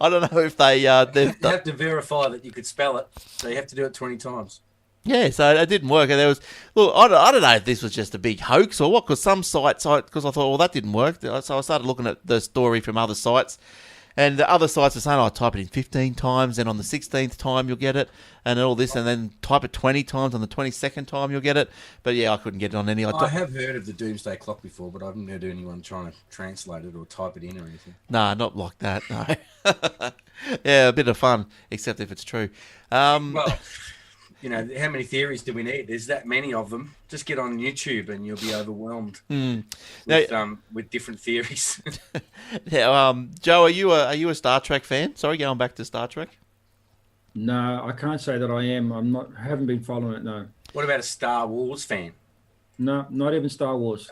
I don't know if they have to verify that you could spell it, so you have to do it 20 times. Yeah, so it didn't work. And there was, look, I don't know if this was just a big hoax or what, because some sites, because I thought, well, that didn't work. So I started looking at the story from other sites. And the other sites are saying, "I type it in 15 times, and on the 16th time you'll get it, and all this, and then type it 20 times on the 22nd time you'll get it." But yeah, I couldn't get it on any. I have heard of the Doomsday Clock before, but I haven't heard of anyone trying to translate it or type it in or anything. Nah, not like that. No. Yeah, a bit of fun, except if it's true. Well, you know, how many theories do we need? There's that many of them. Just get on YouTube and you'll be overwhelmed with different theories. Yeah, Joe, are you a Star Trek fan? Sorry, going back to Star Trek. No, I can't say that I am. I'm not. Haven't been following it. No. What about a Star Wars fan? No, not even Star Wars.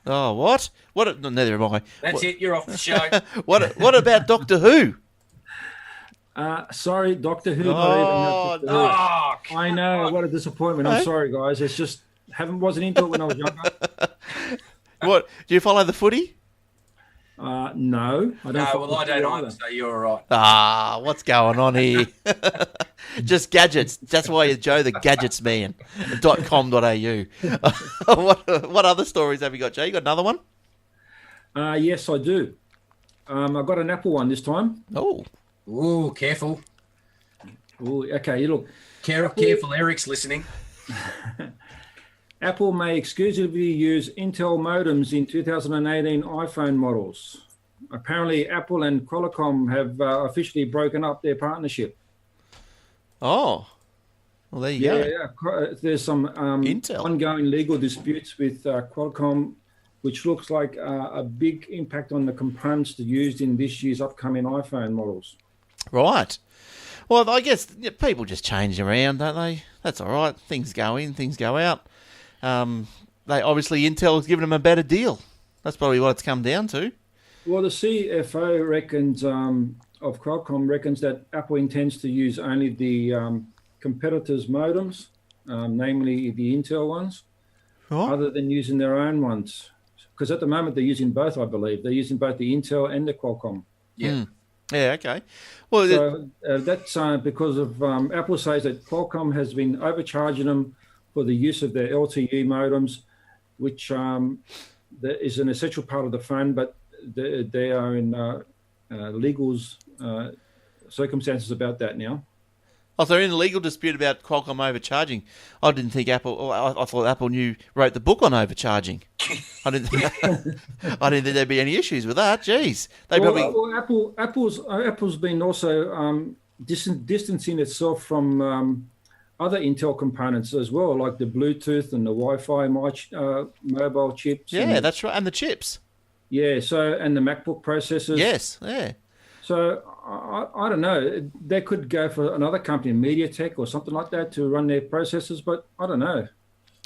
Oh, what? What? Neither am I. That's it. You're off the show. What about Doctor Who? Sorry, Doctor Who. Oh, no. I know. What a disappointment. I'm sorry, guys. It's just wasn't into it when I was younger. What? Do you follow the footy? No, I don't. No, well, I don't either, so you're all right. What's going on here? Just gadgets. That's why you're Joe the Gadgets Man. .com.au. What other stories have you got, Joe? You got another one? Yes, I do. I've got an Apple one this time. Oh. Ooh, careful. Ooh, okay, look. Careful, Eric's listening. Apple may exclusively use Intel modems in 2018 iPhone models. Apparently, Apple and Qualcomm have officially broken up their partnership. Oh, well, there you go. Yeah, there's some ongoing legal disputes with Qualcomm, which looks like a big impact on the components used in this year's upcoming iPhone models. Right. Well, I guess people just change around, don't they? That's all right. Things go in, things go out. They obviously Intel's given them a better deal. That's probably what it's come down to. Well, the CFO reckons of Qualcomm reckons that Apple intends to use only the competitors' modems, namely the Intel ones, other than using their own ones. Because at the moment they're using both, I believe. They're using both the Intel and the Qualcomm. Yeah. Yeah, okay. Well, so that's because of Apple says that Qualcomm has been overcharging them for the use of their LTE modems, which is an essential part of the phone, but they are in legal circumstances about that now. Oh, so they're in a legal dispute about Qualcomm overcharging. I didn't think Apple. I thought Apple wrote the book on overcharging. I didn't think there'd be any issues with that. Jeez, Apple's been also distancing itself from other Intel components as well, like the Bluetooth and the Wi-Fi mobile chips. Yeah, that's right, and the chips. Yeah, and the MacBook processors. Yes, yeah. So I don't know. They could go for another company, MediaTek or something like that, to run their processors, but I don't know.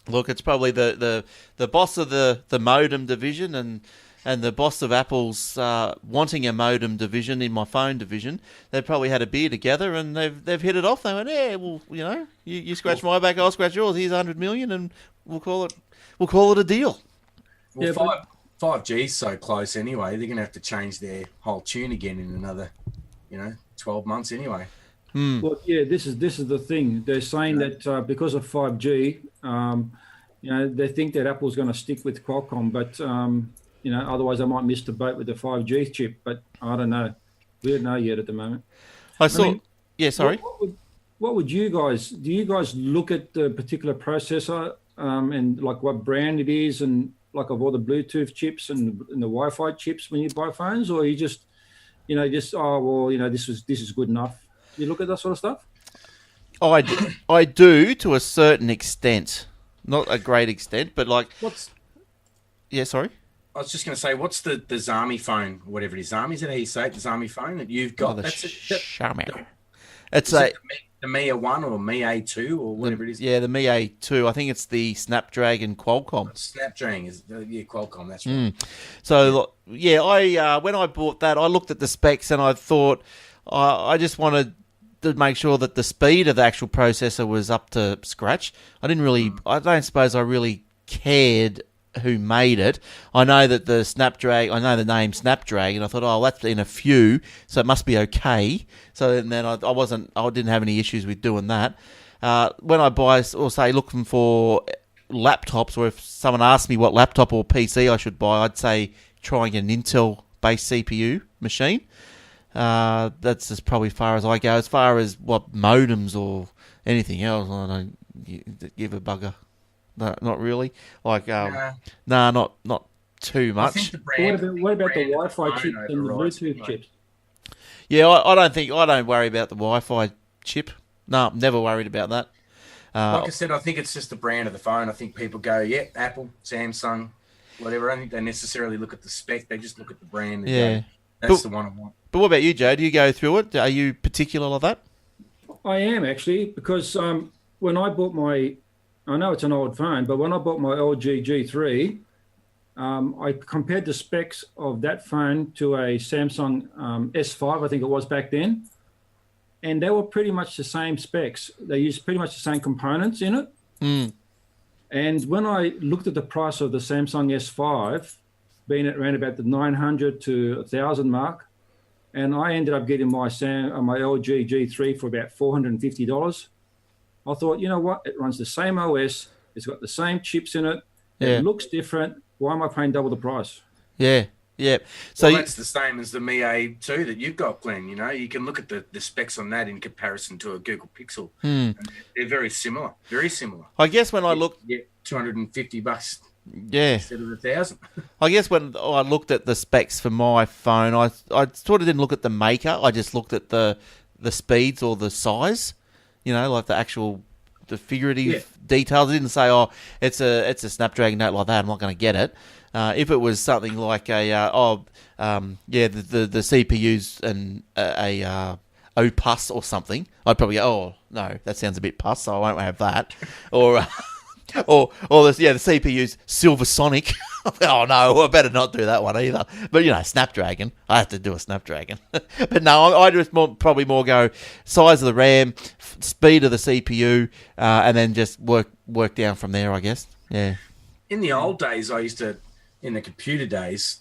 Look, it's probably the boss of the modem division and the boss of Apple's wanting a modem division in my phone division. They've probably had a beer together and they've hit it off. They went, yeah, well, you scratch my back, I'll scratch yours. Here's 100 million, and we'll call it a deal. Well, yeah, 5G's so close anyway. They're going to have to change their whole tune again in another, 12 months anyway. Well, yeah, this is the thing. They're saying that because of 5G, they think that Apple's going to stick with Qualcomm, but otherwise I might miss the boat with the 5G chip. But I don't know. We don't know yet at the moment. Sorry. What would you guys do? You guys look at the particular processor and like what brand it is, and like of all the Bluetooth chips and the Wi-Fi chips when you buy phones, or you just this is good enough? You look at that sort of stuff? I do to a certain extent, not a great extent, but like sorry. I was just going to say, what's the Xiaomi phone, whatever it is? Xiaomi, is that how you say it? The Xiaomi phone that you've got? Xiaomi. It's the Mi A1 or Mi A2 or whatever it is. Yeah, the Mi A2. I think it's the Snapdragon Qualcomm. Snapdragon is Qualcomm. That's right. So I when I bought that, I looked at the specs and I thought I just wanted to make sure that the speed of the actual processor was up to scratch. I don't suppose I really cared who made it. I know that I know the name Snapdragon. I thought, that's in a few, so it must be okay. So then I didn't have any issues with doing that. When I buy or say looking for laptops, or if someone asks me what laptop or PC I should buy, I'd say try and get an Intel-based CPU machine. That's just probably as far as I go. As far as what modems or anything else, I don't give a bugger. No, not really. Like, not too I much. think the brand. What about the brand of Wi-Fi phone chips and the overrides Bluetooth anyway. chips? Yeah, I don't worry about the Wi-Fi chip. No, never worried about that. Like I said, I think it's just the brand of the phone. I think people go, yeah, Apple, Samsung, whatever. I don't think they necessarily look at the spec. They just look at the brand and Yeah. go, that's the one I want. But what about you, Joe? Do you go through it? Are you particular like that? I am actually, because when I bought I know it's an old phone, but when I bought my LG G3, I compared the specs of that phone to a Samsung S5, I think it was back then, and they were pretty much the same specs. They used pretty much the same components in it. Mm. And when I looked at the price of the Samsung S5, being at around about the 900 to 1,000 mark, and I ended up getting my LG G3 for about $450. I thought, you know what? It runs the same OS. It's got the same chips in it. Yeah. It looks different. Why am I paying double the price? Yeah. Yeah. So Well, that's the same as the Mi A2 that you've got, Glenn. You know, you can look at the specs on that in comparison to a Google Pixel. And they're very similar. Very similar. I guess when I looked, Yeah, $250 yeah, instead of 1,000. I guess when I looked at the specs for my phone, I sort of didn't look at the maker. I just looked at the speeds or the size. You know, like the figurative details. I didn't say, oh, it's a Snapdragon Note like that. I'm not going to get it. If it was something like the CPU's and a Opus or something, I'd probably go, oh no, that sounds a bit pus, so I won't have that. Or the CPU's Silver Sonic. Oh no, I better not do that one either. But Snapdragon, I have to do a Snapdragon. But no, I just probably more go size of the RAM, speed of the CPU, and then just work down from there, I guess. Yeah. In the old days, in the computer days,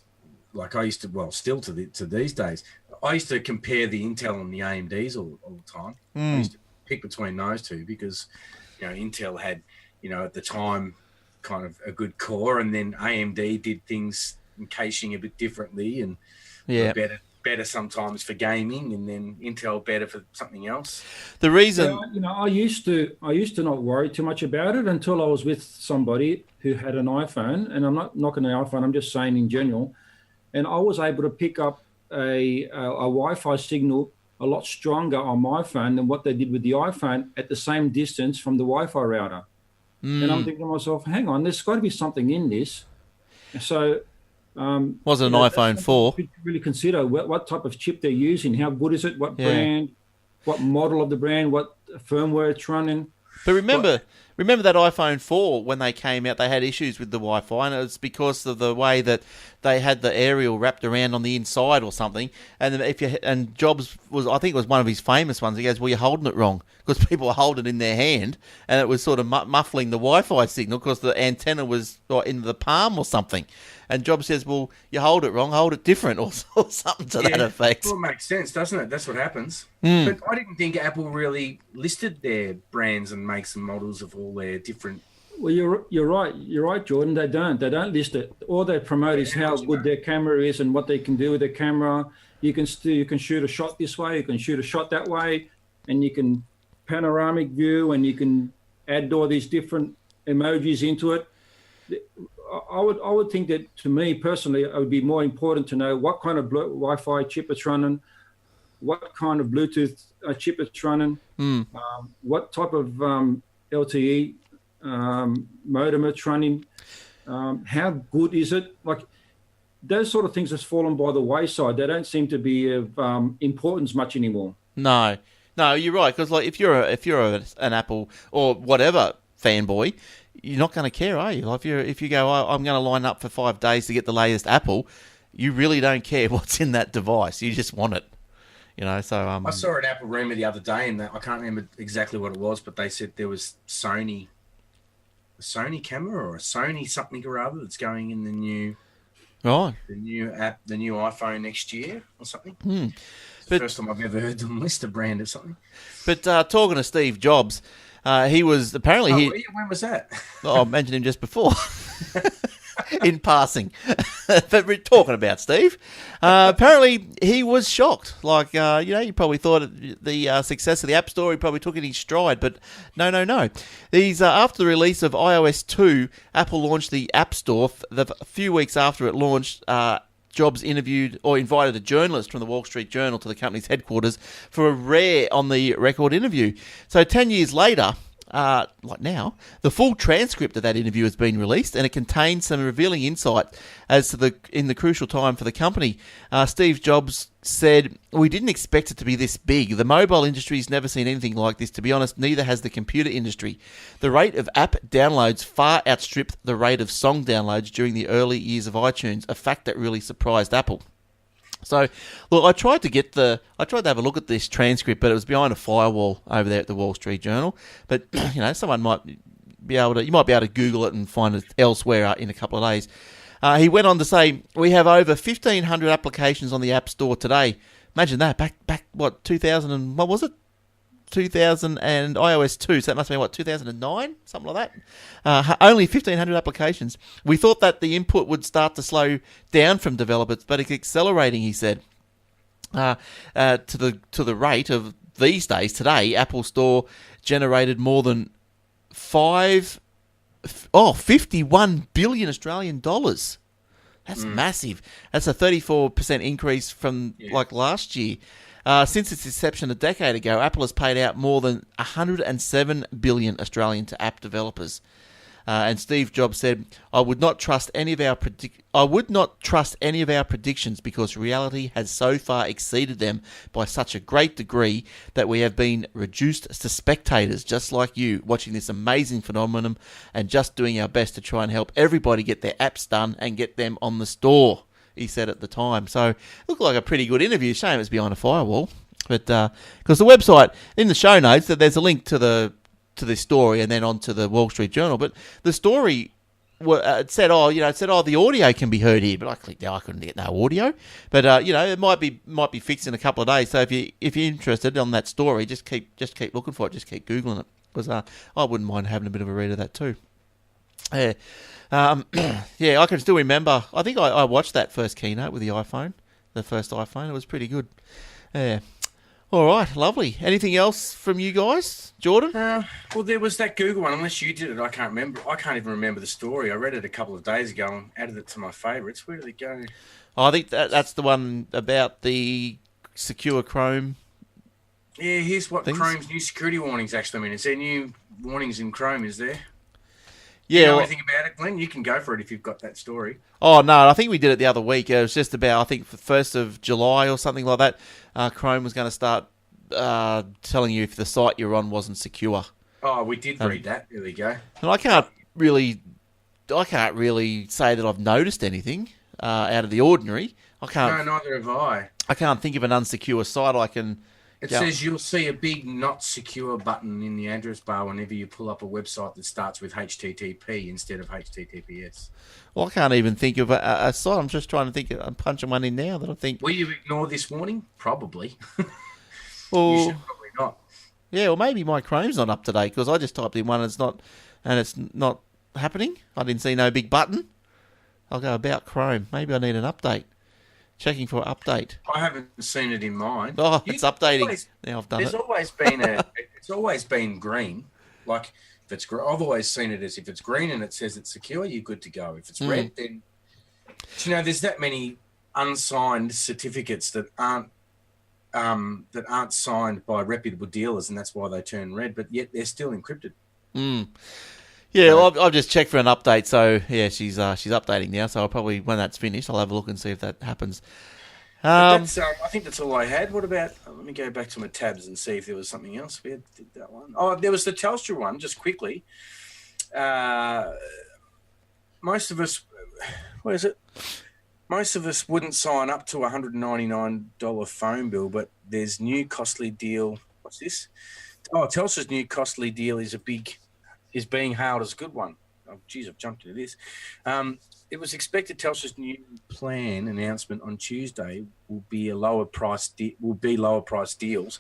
still to these days, I used to compare the Intel and the AMDs all the time. I used to pick between those two because, Intel had, at the time, kind of a good core, and then AMD did things in caching a bit differently and better sometimes for gaming, and then Intel better for something else. The reason, I used to not worry too much about it until I was with somebody who had an iPhone, and I'm not knocking the iPhone, I'm just saying in general, and I was able to pick up a Wi-Fi signal a lot stronger on my phone than what they did with the iPhone at the same distance from the Wi-Fi router. And I'm thinking to myself, hang on, there's got to be something in this. So, was it an iPhone 4? You really consider what type of chip they're using, how good is it, what brand, what model of the brand, what firmware it's running. But remember that iPhone 4, when they came out, they had issues with the Wi-Fi, and it was because of the way that they had the aerial wrapped around on the inside or something. And Jobs I think it was one of his famous ones. He goes, "Well, you're holding it wrong," because people were holding it in their hand, and it was sort of muffling the Wi-Fi signal because the antenna was in the palm or something. And Jobs says, "Well, you hold it wrong, hold it different," or something to that effect. Well, it makes sense, doesn't it? That's what happens. But I didn't think Apple really listed their brands and makes and models of all their different. Well, you're right, Jordan. They don't list it. All they promote is how good their camera is and what they can do with their camera. You can shoot a shot this way, you can shoot a shot that way, and you can panoramic view, and you can add all these different emojis into it. I would think that, to me personally, it would be more important to know what kind of Wi-Fi chip it's running, what kind of Bluetooth chip it's running, what type of LTE modem it's running, how good is it? Like, those sort of things has fallen by the wayside. They don't seem to be of importance much anymore. No, you're right. Because if you're an Apple or whatever fanboy, you're not going to care, are you? Like if you go, I'm going to line up for 5 days to get the latest Apple, you really don't care what's in that device. You just want it. So I saw an Apple rumor the other day, and I can't remember exactly what it was, but they said there was a Sony camera or a Sony something or other that's going in the new iPhone next year or something. It's the first time I've ever heard them list a brand of something. But talking to Steve Jobs, he was apparently when was that? I mentioned him just before. in passing. But we're talking about Steve. Apparently, he was shocked. Like, you probably thought the success of the App Store, he probably took it in stride. But no. After the release of iOS 2, Apple launched the App Store. A few weeks after it launched, Jobs interviewed or invited a journalist from the Wall Street Journal to the company's headquarters for a rare on-the-record interview. So 10 years later, like now, the full transcript of that interview has been released, and it contains some revealing insight as to the crucial time for the company. Steve Jobs said, "We didn't expect it to be this big. The mobile industry's never seen anything like this. To be honest, neither has the computer industry. The rate of app downloads far outstripped the rate of song downloads during the early years of iTunes, a fact that really surprised Apple." So, look, I tried to have a look at this transcript, but it was behind a firewall over there at the Wall Street Journal. But someone might be able to Google it and find it elsewhere in a couple of days. He went on to say, "We have over 1,500 applications on the App Store today." Imagine that, back 2000 and what was it? 2000 and iOS 2, so that must have been 2009, something like that. Only 1,500 applications. "We thought that the input would start to slow down from developers, but it's accelerating," he said. To the rate of these days today, Apple Store generated more than 51 billion Australian dollars. That's massive. That's a 34% increase from last year. Since its inception a decade ago, Apple has paid out more than 107 billion Australian to app developers. And Steve Jobs said, "I would not trust any of our predictions because reality has so far exceeded them by such a great degree that we have been reduced to spectators, just like you, watching this amazing phenomenon and just doing our best to try and help everybody get their apps done and get them on the store," he said at the time. So it looked like a pretty good interview. Shame it's behind a firewall. But because the website, in the show notes, there's a link to this story and then onto the Wall Street Journal. But the story it said, the audio can be heard here. But I clicked, I couldn't get no audio. But it might be fixed in a couple of days. So if you're interested on that story, just keep looking for it. Just keep googling it, because I wouldn't mind having a bit of a read of that too. Yeah. I can still remember. I think I watched that first keynote with the first iPhone. It was pretty good. Yeah. All right, lovely. Anything else from you guys, Jordan? Well, there was that Google one. Unless you did it, I can't remember. I can't even remember the story. I read it a couple of days ago and added it to my favourites. Where did it go? I think that's the one about the secure Chrome. Yeah, here's what Chrome's new security warnings actually mean. Is there new warnings in Chrome? Is there? Yeah. You know anything about it, Glenn? You can go for it if you've got that story. Oh, no, I think we did it the other week. It was just about, I think, the 1st of July or something like that. Chrome was going to start telling you if the site you're on wasn't secure. Oh, we did read that. There we go. And I can't really say that I've noticed anything out of the ordinary. No, neither have I. I can't think of an unsecure site I can... It says you'll see a big not secure button in the address bar whenever you pull up a website that starts with HTTP instead of HTTPS. Well, I can't even think of a site. I'm just trying to think. I'm punching one in now that I think... Will you ignore this warning? Probably. Well, you should probably not. Yeah, well, maybe my Chrome's not up to date because I just typed in one and it's not happening. I didn't see no big button. I'll go about Chrome. Maybe I need an update. Checking for update. I haven't seen it in mine. Oh, it's updating. Now I've done it. It's always been green. Like if it's, I've always seen it as if it's green and it says it's secure, you're good to go. If it's red, then there's that many unsigned certificates that aren't signed by reputable dealers, and that's why they turn red. But yet they're still encrypted. Yeah, well, I've just checked for an update. So yeah, she's updating now. So I'll probably, when that's finished, I'll have a look and see if that happens. I think that's all I had. What about? Let me go back to my tabs and see if there was something else. We did that one. Oh, there was the Telstra one. Just quickly, most of us. What is it? Most of us wouldn't sign up to a $199 phone bill, but there's new costly deal. What's this? Oh, Telstra's new costly deal is being hailed as a good one. Oh, geez, I've jumped into this. It was expected Telstra's new plan announcement on Tuesday will be lower price deals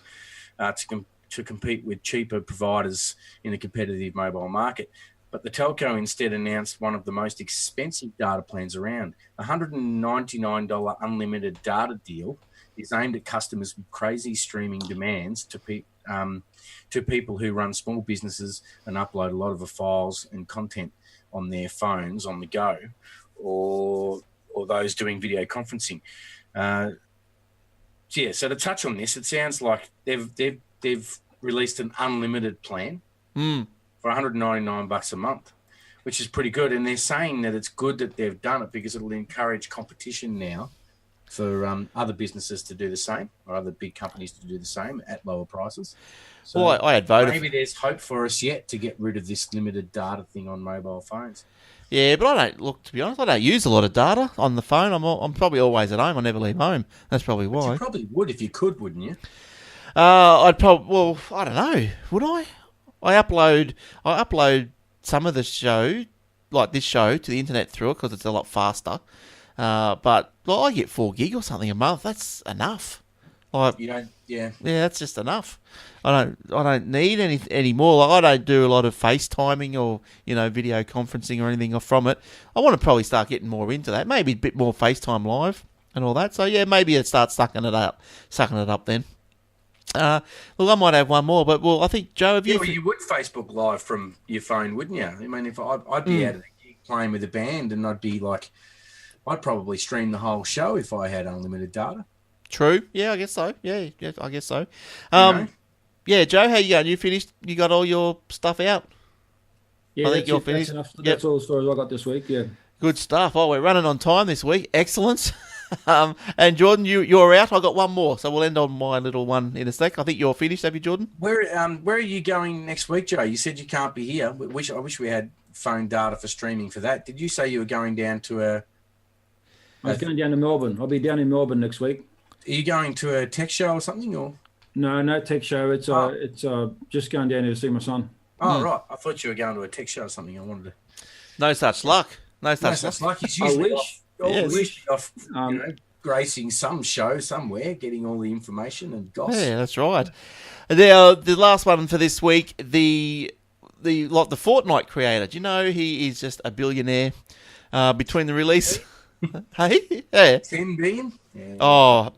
to compete with cheaper providers in a competitive mobile market. But the telco instead announced one of the most expensive data plans around. A $199 unlimited data deal is aimed at customers with crazy streaming demands to people who run small businesses and upload a lot of the files and content on their phones on the go, or those doing video conferencing. So to touch on this, it sounds like they've released an unlimited plan for $199 a month, which is pretty good. And they're saying that it's good that they've done it because it'll encourage competition now for other businesses to do the same, or other big companies to do the same at lower prices. So well, I had voted. Maybe there's hope for us yet to get rid of this limited data thing on mobile phones. Yeah, but to be honest, I don't use a lot of data on the phone. I'm probably always at home. I never leave home. That's probably why. But you probably would if you could, wouldn't you? I don't know. Would I? I upload some of the show, like this show, to the internet through it because it's a lot faster. But I get 4 gig or something a month. That's enough. Like, you don't, yeah. Yeah, that's just enough. I don't need any more. Like, I don't do a lot of FaceTiming or video conferencing or anything from it. I want to probably start getting more into that. Maybe a bit more FaceTime live and all that. So yeah, maybe it starts sucking it up then. Look, I might have one more, but I think Joe, have you? Yeah, you would Facebook Live from your phone, wouldn't you? I mean, if I'd be out of the gig playing with a band, and I'd probably stream the whole show if I had unlimited data. True. Yeah, I guess so. Yeah, I guess so. Yeah, Joe, how you going? You finished? You got all your stuff out? Yeah, I think you're finished. That's all the stories I got this week. Yeah. Good stuff. Oh, we're running on time this week. Excellent. And Jordan, you're out. I got one more, so we'll end on my little one in a sec. I think you're finished. Have you, Jordan? Where are you going next week, Joe? You said you can't be here. I wish we had phone data for streaming for that. Did you say you were going down to I was going down to Melbourne. I'll be down in Melbourne next week. Are you going to a tech show or something, or? No tech show. It's just going down there to see my son. Oh, right. I thought you were going to a tech show or something. I wanted to. No such luck. No such luck. He's usually off gracing some show somewhere, getting all the information and gossip. Yeah, that's right. The last one for this week, the Fortnite creator. Do you know he is just a billionaire? Between the release, hey, yeah, 10 billion. Yeah. Oh,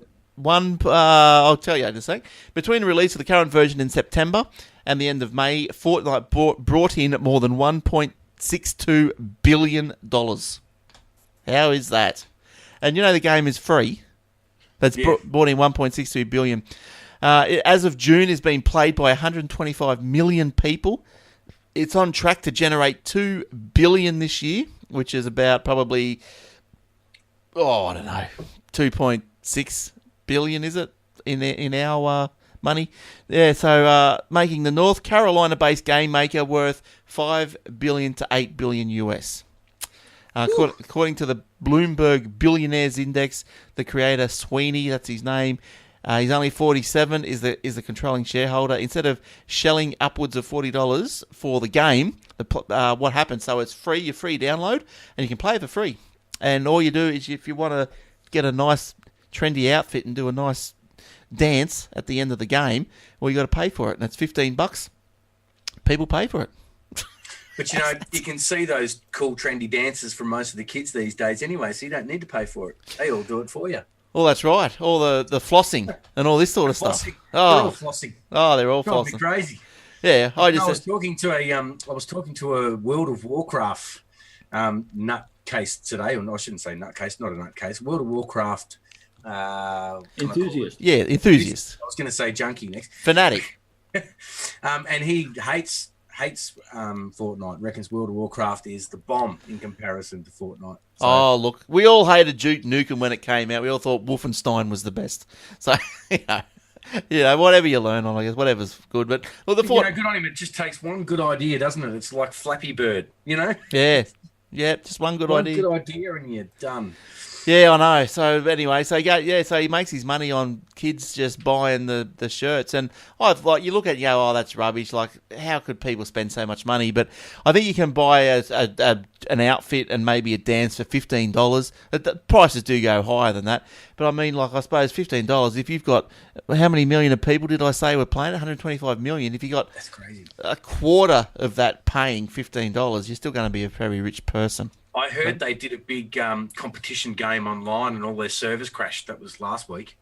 I'll tell you in a sec. Between the release of the current version in September and the end of May, Fortnite brought in more than $1.62 billion. How is that? And the game is free. That's brought in $1.62 billion. As of June, it's been played by 125 million people. It's on track to generate $2 billion this year, which is about probably, I don't know, 2.6 billion, is it, in our money? Yeah, so making the North Carolina-based game maker worth $5 billion to $8 billion US. According to the Bloomberg Billionaires Index, the creator Sweeney, that's his name, he's only 47, is the controlling shareholder. Instead of shelling upwards of $40 for the game, what happens? So it's free, your free download, and you can play for free. And all you do is, if you want to get a nice trendy outfit and do a nice dance at the end of the game, well, you got to pay for it, and it's $15. People pay for it. But you can see those cool trendy dances from most of the kids these days anyway, so you don't need to pay for it. They all do it for you. Well, that's right. All the flossing and all this sort of stuff. They're all flossing. Oh, they're all flossing. Flossing. Crazy. Yeah, I was talking to a World of Warcraft nutcase today, or I shouldn't say nutcase, not a nutcase. World of Warcraft enthusiast. Yeah, enthusiast. I was going to say junkie next. Fanatic. And he hates Fortnite. Reckons World of Warcraft is the bomb in comparison to Fortnite. So, look, we all hated Duke Nukem when it came out. We all thought Wolfenstein was the best. So whatever you learn on, I guess, whatever's good. But well, good on him. It just takes one good idea, doesn't it? It's like Flappy Bird, Yeah. Yeah, just one good One idea. good idea and you're done. Yeah, I know. So anyway, so he makes his money on kids just buying the shirts, and you look at it, you go, oh, that's rubbish. Like, how could people spend so much money? But I think you can buy an outfit and maybe a dance for $15. The prices do go higher than that, but I mean, like, I suppose $15. If you've got how many million of people did I say were playing? 125 million. If you got That's crazy. a quarter of that paying $15, you're still going to be a very rich person. I heard they did a big competition game online and all their servers crashed. That was last week.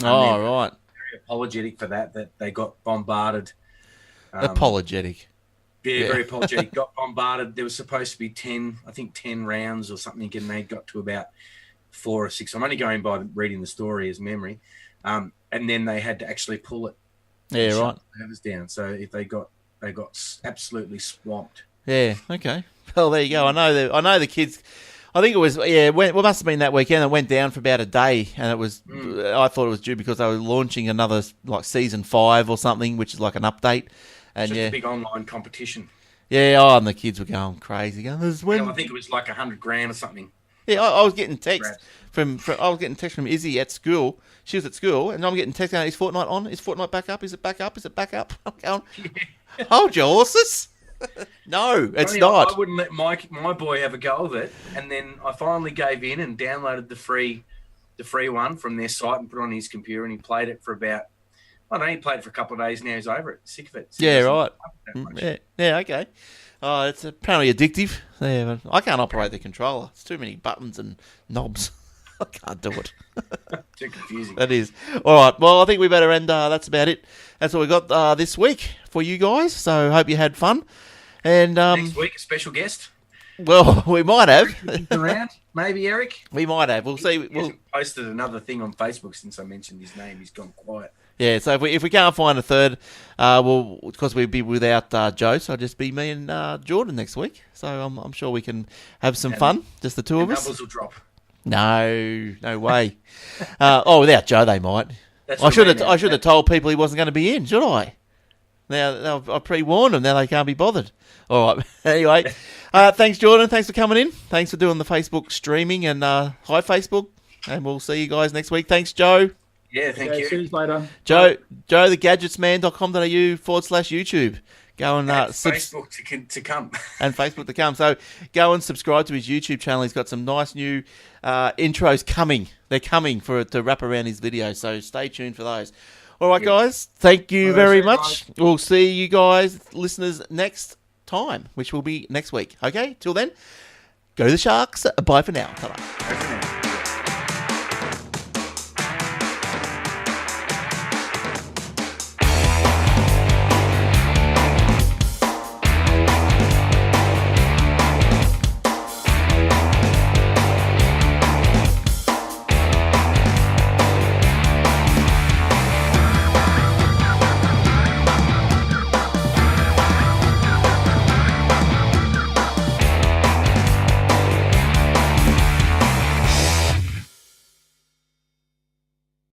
And Oh, right. very apologetic for that they got bombarded. Apologetic. Yeah, very apologetic. Got bombarded. There was supposed to be 10 rounds or something, and they got to about 4 or 6. I'm only going by reading the story as memory. And then they had to actually pull it. Yeah, right. The servers down. So if they got absolutely swamped. Yeah, okay. Well, there you go. I know the kids. I think it was it must have been that weekend. It went down for about a day, and it was. I thought it was due because they were launching another like season 5 or something, which is like an update. And Just a big online competition. Yeah. Oh, and the kids were going crazy. Going, I think it was like $100,000 or something. Yeah, I was getting text from Izzy at school. She was at school, and I'm getting text going, is Fortnite on? Is Fortnite back up? Is it back up? Is it back up? I'm going, hold your horses. No, it's not. I wouldn't let my boy have a go of it, and then I finally gave in and downloaded the free one from their site and put it on his computer, and he played it for about. I don't know. He played it for a couple of days. Now he's over it, sick of it. So yeah, right. Yeah, okay. Oh, it's apparently addictive. Yeah, I can't operate the controller. It's too many buttons and knobs. I can't do it. Too confusing. That is. All right. Well, I think we better end. That's about it. That's all we got this week for you guys. So hope you had fun. And next week, a special guest. Well, we might have. Around, maybe Eric. We might have. We'll see. He hasn't posted another thing on Facebook since I mentioned his name. He's gone quiet. Yeah, so if we can't find a third, because we'd be without Joe, so it'll just be me and Jordan next week. So I'm sure we can have some fun, just the two of us. Numbers will drop. No way. Without Joe, they might. I should have told people he wasn't going to be in, should I? Now I pre-warned them. Now they can't be bothered. All right. Anyway, thanks, Jordan. Thanks for coming in. Thanks for doing the Facebook streaming, and hi, Facebook. And we'll see you guys next week. Thanks, Joe. Yeah, thank you. See you later. Joe, thegadgetsman.com.au/YouTube. Go and Facebook to come. And Facebook to come. So go and subscribe to his YouTube channel. He's got some nice new intros coming. They're coming to wrap around his videos. So stay tuned for those. All right, guys. Thank you very much. We'll see you guys, listeners, next time, which will be next week. Okay? Till then, go the Sharks. Bye for now. Ta-ra.